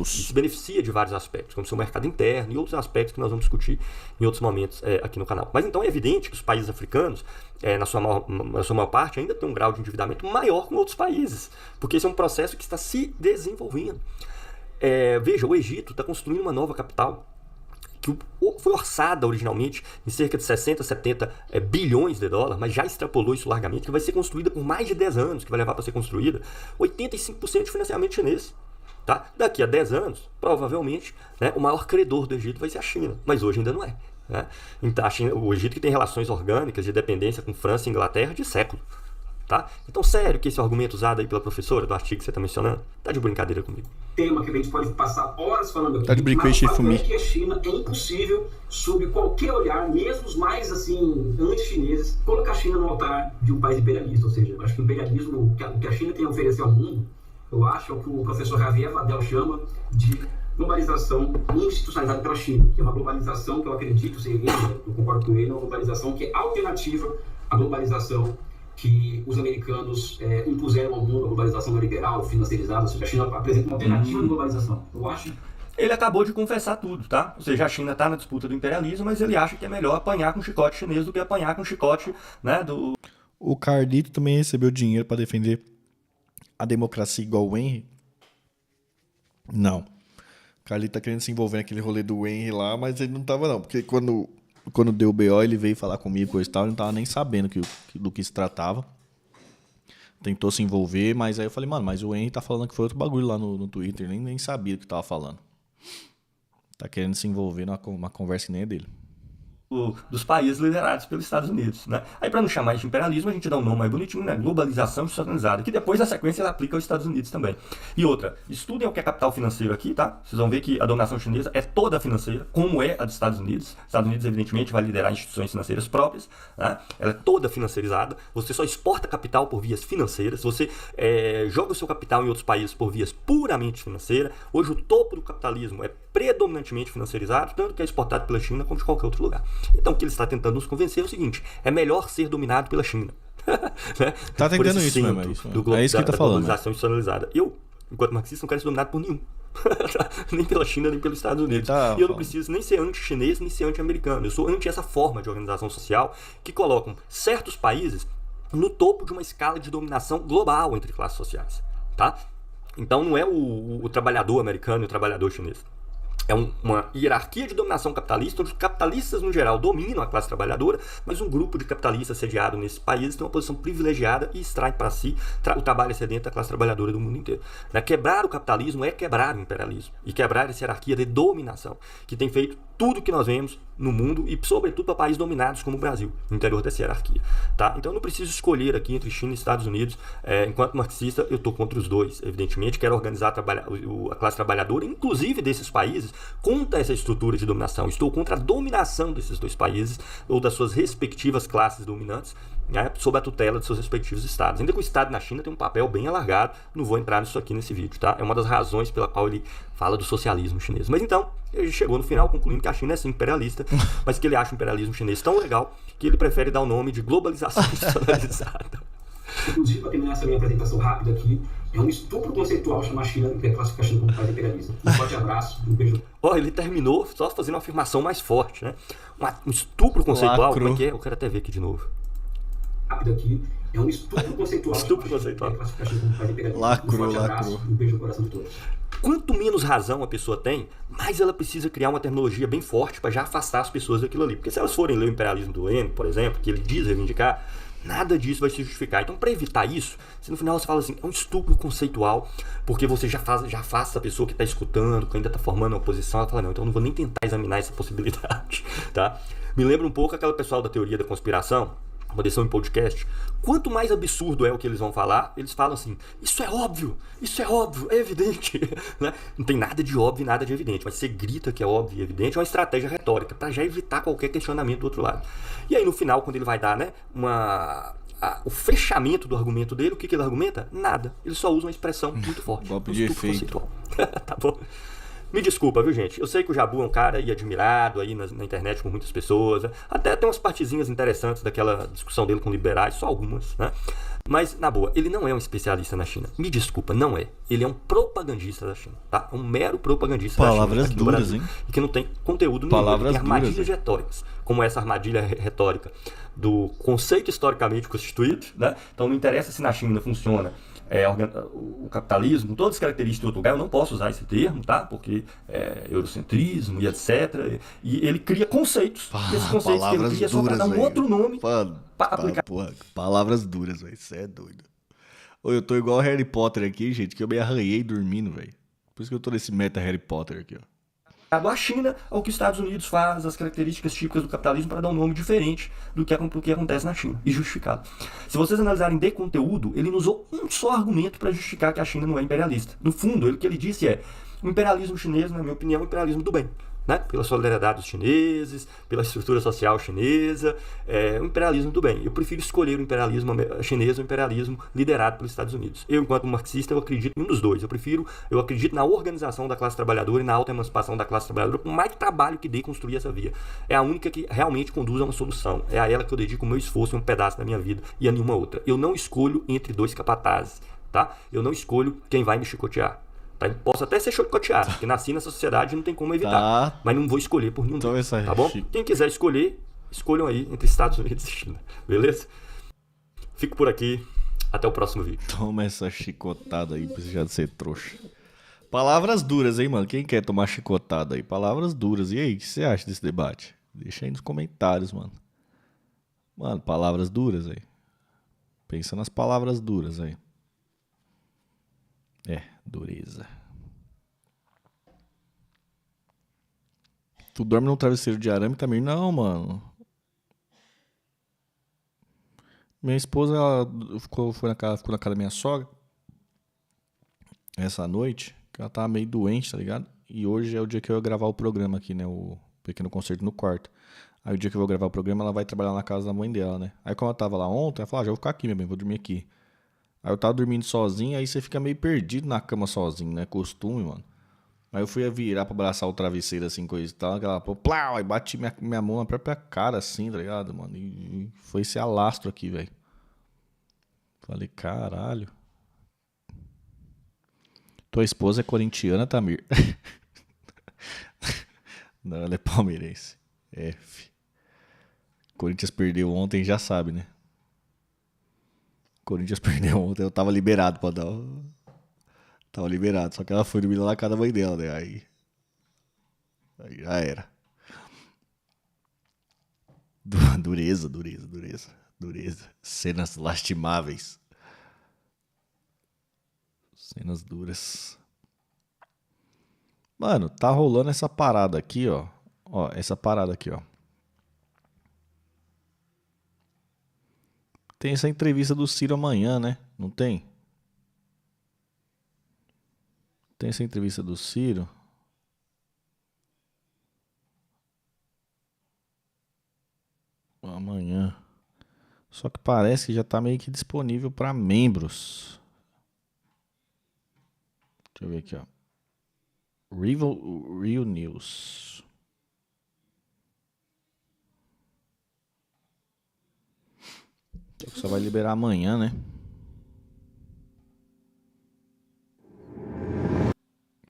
Isso beneficia de vários aspectos, como o seu mercado interno e outros aspectos que nós vamos discutir em outros momentos aqui no canal. Mas então é evidente que os países africanos, na sua maior parte, ainda tem um grau de endividamento maior que outros países, porque esse é um processo que está se desenvolvendo. Veja, o Egito está construindo uma nova capital que foi orçada originalmente em cerca de 60, 70 bilhões de dólares, mas já extrapolou isso largamente, que vai ser construída por mais de 10 anos, que vai levar para ser construída 85% de financiamento chinês. Tá? Daqui a 10 anos, provavelmente, né, o maior credor do Egito vai ser a China, mas hoje ainda não é. Né? Então, o Egito que tem relações orgânicas de dependência com França e Inglaterra de século. Tá? Então, sério que esse argumento usado aí pela professora do artigo que você está mencionando, tá de brincadeira comigo. Tema que a gente pode passar horas falando aqui. Tá de brincadeira comigo. Mas que a China é impossível, sob qualquer olhar, mesmo os mais assim, anti-chineses, colocar a China no altar de um país imperialista. Ou seja, eu acho que o imperialismo, o que a China tem a oferecer ao mundo, eu acho é o que o professor Javier Vadel chama de globalização institucionalizada pela China, que é uma globalização que eu acredito, eu concordo com ele, é uma globalização que é alternativa à globalização que os americanos impuseram ao mundo, a globalização liberal, financiarizada, ou seja, a China apresenta uma alternativa de globalização. Eu acho. Ele acabou de confessar tudo, tá? Ou seja, a China está na disputa do imperialismo, mas ele acha que é melhor apanhar com chicote chinês do que apanhar com chicote, né, do... O Carlito também recebeu dinheiro para defender a democracia igual o Henry? Não. O Carlito tá querendo se envolver naquele rolê do Henry lá, mas ele não tava não, porque quando deu o BO, ele veio falar comigo, coisa e tal, ele não tava nem sabendo do que se tratava. Tentou se envolver, mas aí eu falei, mano, mas o Henry tá falando que foi outro bagulho lá no Twitter, nem sabia o que tava falando. Tá querendo se envolver numa conversa que nem é dele. Dos países liderados pelos Estados Unidos, né? Aí, para não chamar de imperialismo, a gente dá um nome mais bonitinho, né? Globalização institucionalizada, que depois, na sequência, ela aplica aos Estados Unidos também. E outra, estudem o que é capital financeiro aqui, tá? Vocês vão ver que a dominação chinesa é toda financeira, como é a dos Estados Unidos. Os Estados Unidos, evidentemente, vai liderar instituições financeiras próprias, né? Ela é toda financiarizada. Você só exporta capital por vias financeiras. Você joga o seu capital em outros países por vias puramente financeiras. Hoje, o topo do capitalismo é predominantemente financiarizado, tanto que é exportado pela China como de qualquer outro lugar. Então, o que ele está tentando nos convencer é o seguinte: é melhor ser dominado pela China. Né? Tá tentando isso mesmo, é isso que ele tá falando. Globalização institucionalizada. Eu, enquanto marxista, não quero ser dominado por nenhum. Nem pela China, nem pelos Estados Unidos. E eu não preciso nem ser anti-chinês, nem ser anti-americano. Eu sou anti essa forma de organização social que colocam certos países no topo de uma escala de dominação global entre classes sociais. Tá? Então, não é o trabalhador americano e o trabalhador chinês. É uma hierarquia de dominação capitalista, onde os capitalistas, no geral, dominam a classe trabalhadora, mas um grupo de capitalistas sediado nesses países tem uma posição privilegiada e extrai para si o trabalho excedente da classe trabalhadora do mundo inteiro. Quebrar o capitalismo é quebrar o imperialismo e quebrar essa hierarquia de dominação, que tem feito tudo que nós vemos no mundo e, sobretudo, para países dominados como o Brasil, no interior dessa hierarquia. Tá? Então, eu não preciso escolher aqui entre China e Estados Unidos. Enquanto marxista, eu estou contra os dois, evidentemente. Quero organizar a classe trabalhadora, inclusive desses países, contra essa estrutura de dominação. Estou contra a dominação desses dois países ou das suas respectivas classes dominantes, né, sob a tutela de seus respectivos estados. Ainda que o Estado na China tem um papel bem alargado, não vou entrar nisso aqui nesse vídeo, tá? É uma das razões pela qual ele fala do socialismo chinês. Mas então, ele chegou no final concluindo que a China é sim imperialista, mas que ele acha o imperialismo chinês tão legal que ele prefere dar o nome de globalização institucionalizada. Inclusive, para terminar essa minha apresentação rápida aqui, é um estupro conceitual chamar a China e classificar a China como país imperialista. Um forte abraço, um beijo. Ele terminou só fazendo uma afirmação mais forte, né? Um estupro conceitual, como é que é? Eu quero até ver aqui de novo. Rápido aqui, é um estupro conceitual. Estupro conceitual. Classificar a China como país imperialista. Lacrou, um forte abraço, um beijo no coração de todos. Quanto menos razão a pessoa tem, mais ela precisa criar uma terminologia bem forte para já afastar as pessoas daquilo ali. Porque se elas forem ler o imperialismo do Lenin, por exemplo, que ele diz reivindicar, nada disso vai se justificar. Então, para evitar isso, se no final você fala assim, é um estupro conceitual, porque você já afasta a pessoa que está escutando, que ainda está formando uma posição, ela fala, não, então eu não vou nem tentar examinar essa possibilidade, tá? Me lembra um pouco aquela pessoal da teoria da conspiração, uma edição em podcast. Quanto mais absurdo é o que eles vão falar, eles falam assim, isso é óbvio, é evidente. Né? Não tem nada de óbvio e nada de evidente, mas você grita que é óbvio e evidente, é uma estratégia retórica, para já evitar qualquer questionamento do outro lado. E aí no final, quando ele vai dar, né, o fechamento do argumento dele, o que ele argumenta? Nada. Ele só usa uma expressão muito forte. Golpe de efeito. Tá bom? Me desculpa, viu, gente? Eu sei que o Jabu é um cara aí admirado aí na internet por muitas pessoas. Né? Até tem umas partezinhas interessantes daquela discussão dele com liberais, só algumas, né? Mas, na boa, ele não é um especialista na China. Me desculpa, não é. Ele é um propagandista da China, tá? Um mero propagandista da China. Palavras duras, hein? E que não tem conteúdo nenhum. Palavras duras. Tem armadilhas retóricas, como essa armadilha retórica do conceito historicamente constituído, né? Então não interessa se na China funciona o capitalismo, todas as características de outro lugar, eu não posso usar esse termo, tá? Porque é eurocentrismo e etc. E ele cria conceitos. E esses conceitos que ele cria só para dar um outro nome para aplicar. Porra, palavras duras, velho. Isso é doido. Ô, eu tô igual o Harry Potter aqui, gente, que eu me arranhei dormindo, velho. Por isso que eu tô nesse meta Harry Potter aqui, ó. A China ao que os Estados Unidos faz, as características típicas do capitalismo para dar um nome diferente do que acontece na China, e justificado. Se vocês analisarem de conteúdo, ele não usou um só argumento para justificar que a China não é imperialista. No fundo, o que ele disse é: o imperialismo chinês, na minha opinião, é o imperialismo do bem. Né? Pela solidariedade dos chineses, pela estrutura social chinesa, o imperialismo do bem. Eu prefiro escolher o imperialismo chinês ou o imperialismo liderado pelos Estados Unidos. Eu, enquanto marxista, eu acredito em um dos dois. Eu acredito na organização da classe trabalhadora e na autoemancipação da classe trabalhadora, por mais trabalho que dê construir essa via. É a única que realmente conduz a uma solução. É a ela que eu dedico o meu esforço e um pedaço da minha vida e a nenhuma outra. Eu não escolho entre dois capatazes, tá? Eu não escolho quem vai me chicotear. Tá? Posso até ser chicoteado, porque nasci nessa sociedade e não tem como evitar. Tá. Mas não vou escolher por nenhum deles, tá bom? Quem quiser escolher, escolham aí entre Estados Unidos e China, beleza? Fico por aqui, até o próximo vídeo. Toma essa chicotada aí, precisa de ser trouxa. Palavras duras, hein, mano? Quem quer tomar chicotada aí? Palavras duras. E aí, o que você acha desse debate? Deixa aí nos comentários, mano. Mano, palavras duras aí. Pensa nas palavras duras aí. Dureza. Tu dorme num travesseiro de arame também? Não, mano. Minha esposa, ela ficou na casa da minha sogra essa noite, que ela tava meio doente, tá ligado? E hoje é o dia que eu ia gravar o programa aqui, né? O pequeno concerto no quarto. Aí o dia que eu vou gravar o programa, ela vai trabalhar na casa da mãe dela, né? Aí como ela tava lá ontem, ela falou: já vou ficar aqui, meu bem, vou dormir aqui. Aí eu tava dormindo sozinho, aí você fica meio perdido na cama sozinho, né? Costume, mano. Aí eu fui virar pra abraçar o travesseiro, assim, coisa e tal. Aquela, plau, aí bati minha mão na própria cara, assim, tá ligado, mano? E foi esse alastro aqui, velho. Falei, caralho. Tua esposa é corintiana, Tamir? Não, ela é palmeirense. F. Corinthians perdeu ontem, já sabe, né? Corinthians perdeu ontem, eu tava liberado pra dar. Tava liberado, só que ela foi dormir lá na casa da mãe dela, né? Aí já era. Dureza. Cenas lastimáveis. Cenas duras. Mano, tá rolando essa parada aqui, ó. Ó, essa parada aqui, ó. Tem essa entrevista do Ciro amanhã, né? Não tem? Tem essa entrevista do Ciro. Amanhã. Só que parece que já tá meio que disponível para membros. Deixa eu ver aqui, ó. Real News. Só vai liberar amanhã, né?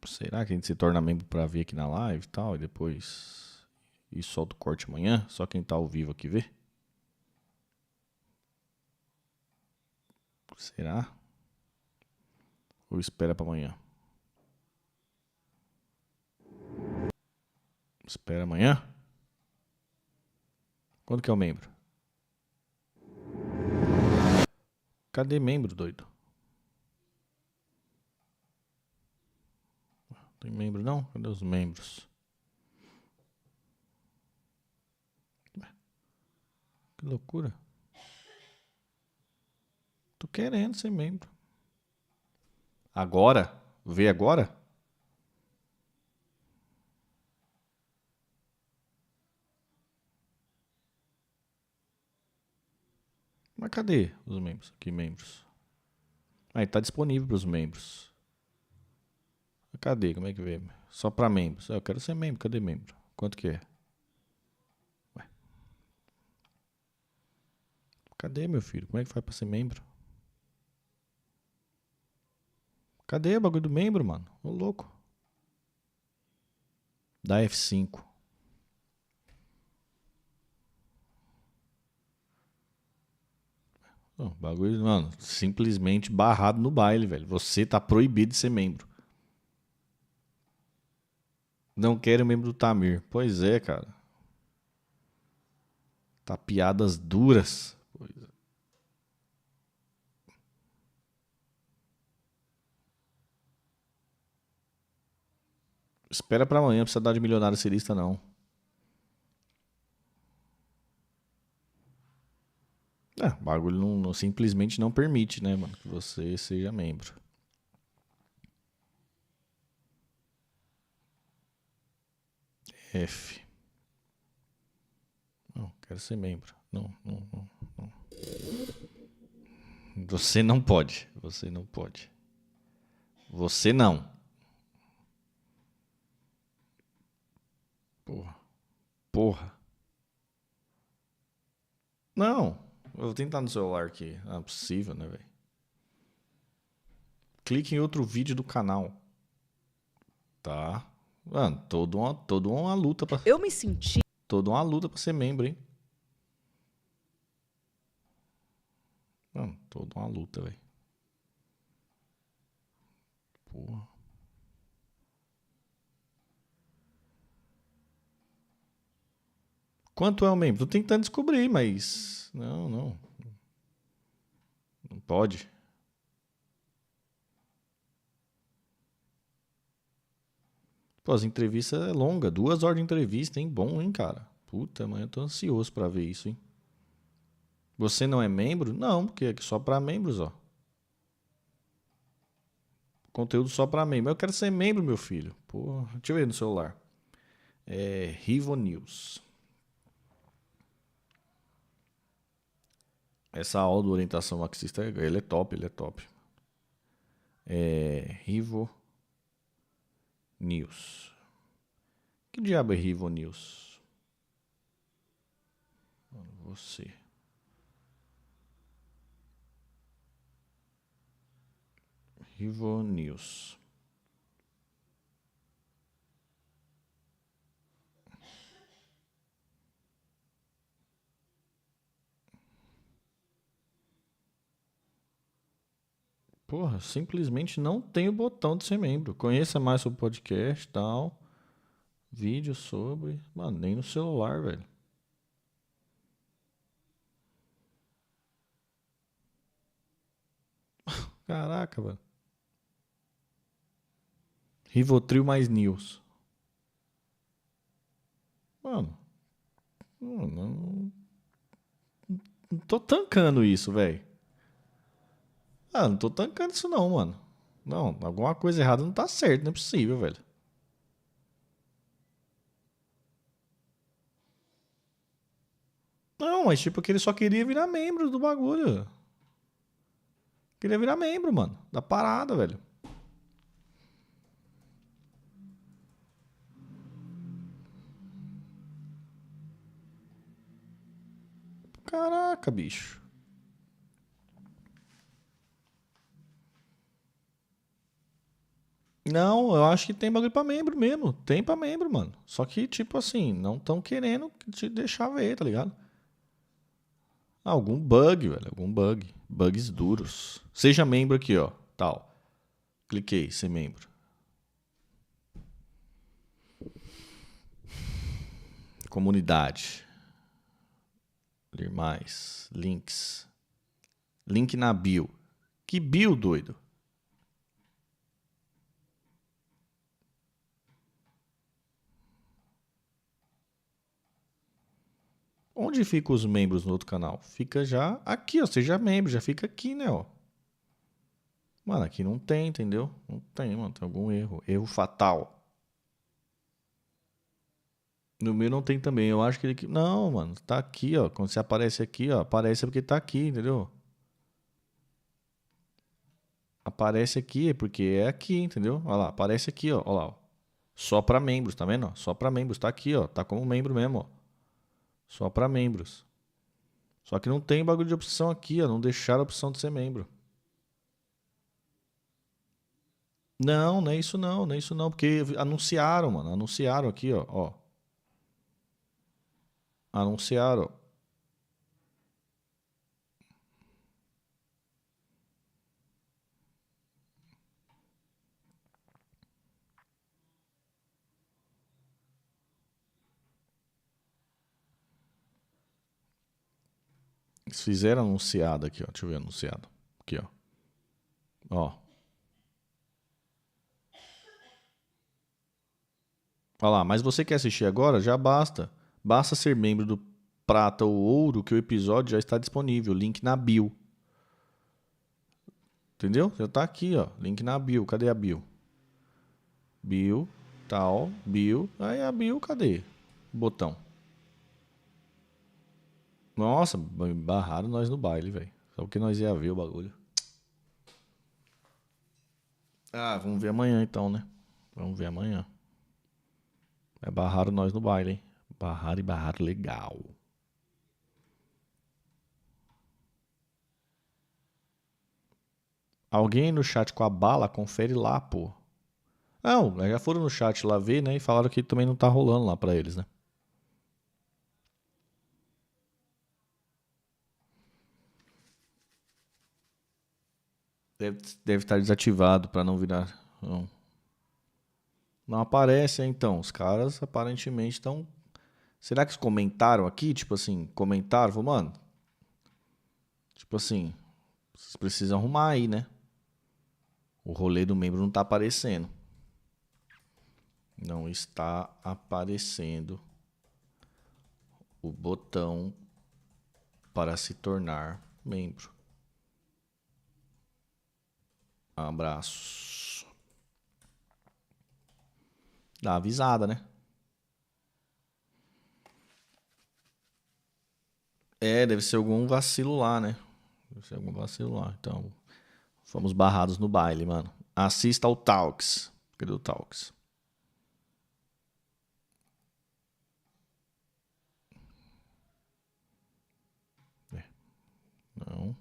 Será que a gente se torna membro pra ver aqui na live e tal? E depois... E solta o corte amanhã? Só quem tá ao vivo aqui vê? Será? Ou espera pra amanhã? Espera amanhã? Quando que é o membro? Cadê membro, doido? Tem membro não? Cadê os membros? Que loucura. Tô querendo ser membro. Agora? Vê agora? Mas cadê os membros? Aqui, membros. Aí, tá disponível para os membros. Cadê? Como é que vê? Só para membros. Eu quero ser membro. Cadê membro? Quanto que é? Ué. Cadê, meu filho? Como é que faz para ser membro? Cadê o bagulho do membro, mano? Ô, louco. Dá F5. O bagulho, mano, simplesmente barrado no baile, velho. Você tá proibido de ser membro. Não quero membro do Tamir. Pois é, cara. Tá piadas duras. Pois é. Espera pra amanhã, não precisa dar de milionário cirista, não. O bagulho simplesmente não permite, né, mano, que você seja membro. F. Não, quero ser membro. Não. Você não pode. Você não pode. Você não. Porra. Não. Eu vou tentar no celular aqui. Não é possível, né, velho? Clique em outro vídeo do canal. Tá. Mano, toda uma luta pra... Eu me senti... Toda uma luta pra ser membro, hein? Mano, toda uma luta, velho. Porra. Quanto é o membro? Tô tentando descobrir, mas... Não. Não pode. Pô, as entrevistas é longa. 2 horas de entrevista, hein? Bom, hein, cara? Puta, mãe, eu tô ansioso pra ver isso, hein? Você não é membro? Não, porque é só pra membros, ó. Conteúdo só pra membro. Eu quero ser membro, meu filho. Porra, deixa eu ver no celular. Rivo News. Essa aula de orientação marxista, ele é top. Rivo News. Que diabo é Rivo News? Você. Rivo News. Porra, simplesmente não tem o botão de ser membro. Conheça mais sobre o podcast e tal. Vídeo sobre... Mano, nem no celular, velho. Caraca, velho. Rivotril mais News. Mano. Não tô tancando isso, velho. Não tô tancando isso não, mano. Não, alguma coisa errada não tá certo, não é possível, velho. Não, mas tipo que ele só queria virar membro do bagulho. Queria virar membro, mano. Da parada, velho. Caraca, bicho. Não, eu acho que tem bagulho pra membro mesmo. Tem pra membro, mano. Só que, tipo assim, não tão querendo te deixar ver, tá ligado? Algum bug, velho. Algum bug. Bugs duros. Seja membro aqui, ó. Tal. Cliquei, ser membro. Comunidade. Ler mais. Links. Link na bio. Que bio, doido? Onde ficam os membros no outro canal? Fica já aqui, ó. Seja membro, já fica aqui, né, ó. Mano, aqui não tem, entendeu? Não tem, mano. Tem algum erro. Erro fatal. No meu não tem também. Eu acho que ele... Não, mano. Tá aqui, ó. Quando você aparece aqui, ó. Aparece porque tá aqui, entendeu? Aparece aqui porque é aqui, entendeu? Olha lá. Aparece aqui, ó. Olha lá, ó. Só pra membros, tá vendo? Só pra membros. Tá aqui, ó. Tá como membro mesmo, ó. Só pra membros. Só que não tem bagulho de opção aqui, ó. Não deixaram a opção de ser membro. Não, não é isso não. Não é isso não. Porque anunciaram, mano. Anunciaram aqui, ó. Ó. Anunciaram. Eles fizeram anunciado aqui, ó. Deixa eu ver anunciado. Aqui, ó. Ó. Olha lá, mas você quer assistir agora? Já basta. Basta ser membro do Prata ou Ouro que o episódio já está disponível. Link na bio. Entendeu? Já tá aqui, ó. Link na bio. Cadê a bio? Bio, tal, bio. Aí a bio, cadê? Botão. Nossa, barraram nós no baile, velho. Só porque nós ia ver o bagulho. Ah, vamos ver amanhã então, né? Vamos ver amanhã. Barraram nós no baile, hein? Barraram e barraram legal. Alguém no chat com a bala, confere lá, pô. Não, já foram no chat lá ver, né? E falaram que também não tá rolando lá pra eles, né? Deve estar desativado pra não virar. Não aparece, então. Os caras aparentemente estão. Será que eles comentaram aqui? Tipo assim, comentaram? Falou, mano. Tipo assim, vocês precisam arrumar aí, né? O rolê do membro não tá aparecendo. Não está aparecendo o botão para se tornar membro. Abraços. Dá uma avisada, né? Deve ser algum vacilo lá, né? Deve ser algum vacilo lá. Então, fomos barrados no baile, mano. Assista ao Talks. Cadê o Talks? Não.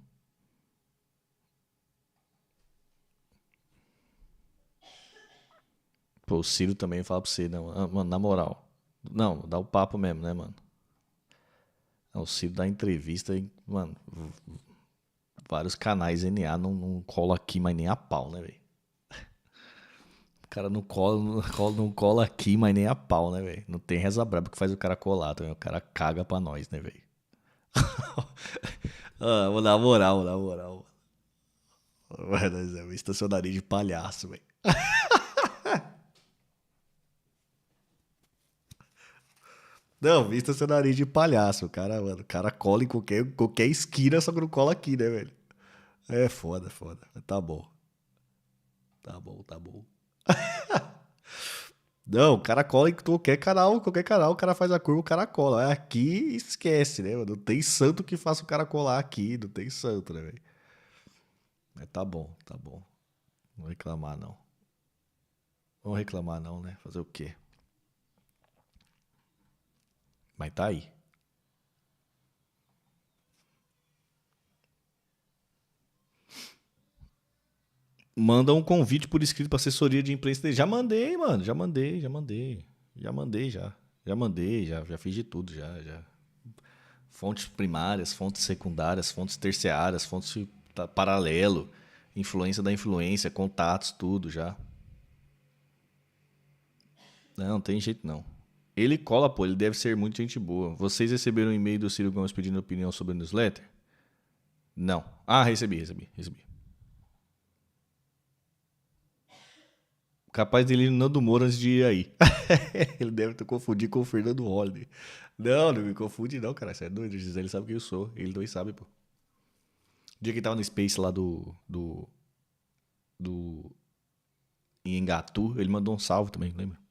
Pô, o Ciro também fala pra você, não. Mano, na moral. Não, dá o papo mesmo, né, mano? O Ciro dá entrevista e, mano, vários canais NA não cola aqui, mas nem a pau, né, velho? O cara não cola aqui, mas nem a pau, né, velho? Não tem reza braba que faz o cara colar também. O cara caga pra nós, né, velho? Na moral. Mas é uma estacionaria de palhaço, velho. Não, estacionaria de palhaço. Mano, o cara cola em qualquer esquina, só que não cola aqui, né, velho? É foda. Tá bom. Tá bom. Não, o cara cola em qualquer canal, o cara faz a curva, o cara cola. Aqui esquece, né, mano? Não tem santo que faça o cara colar aqui, não tem santo, né, velho? Mas tá bom. Não vou reclamar, não. Não vou reclamar, não, né? Fazer o quê? Mas tá aí. Manda um convite por escrito pra assessoria de imprensa dele. Já mandei, mano. Já mandei. Já fiz de tudo, já. Fontes primárias, fontes secundárias, fontes terciárias, fontes paralelo, influência da influência, contatos, tudo já. Não tem jeito não. Ele cola, pô, ele deve ser muito gente boa. Vocês receberam um e-mail do Ciro Gomes pedindo opinião sobre a newsletter? Não. Ah, recebi. Capaz dele ir no Nando Moura antes de ir aí. Ele deve ter confundido com o Fernando Holliday. Não me confunde não, cara. Você é doido. Ele sabe quem eu sou. Ele dois sabe, pô. O dia que ele tava no Space lá do em Engatu, ele mandou um salve também, lembra?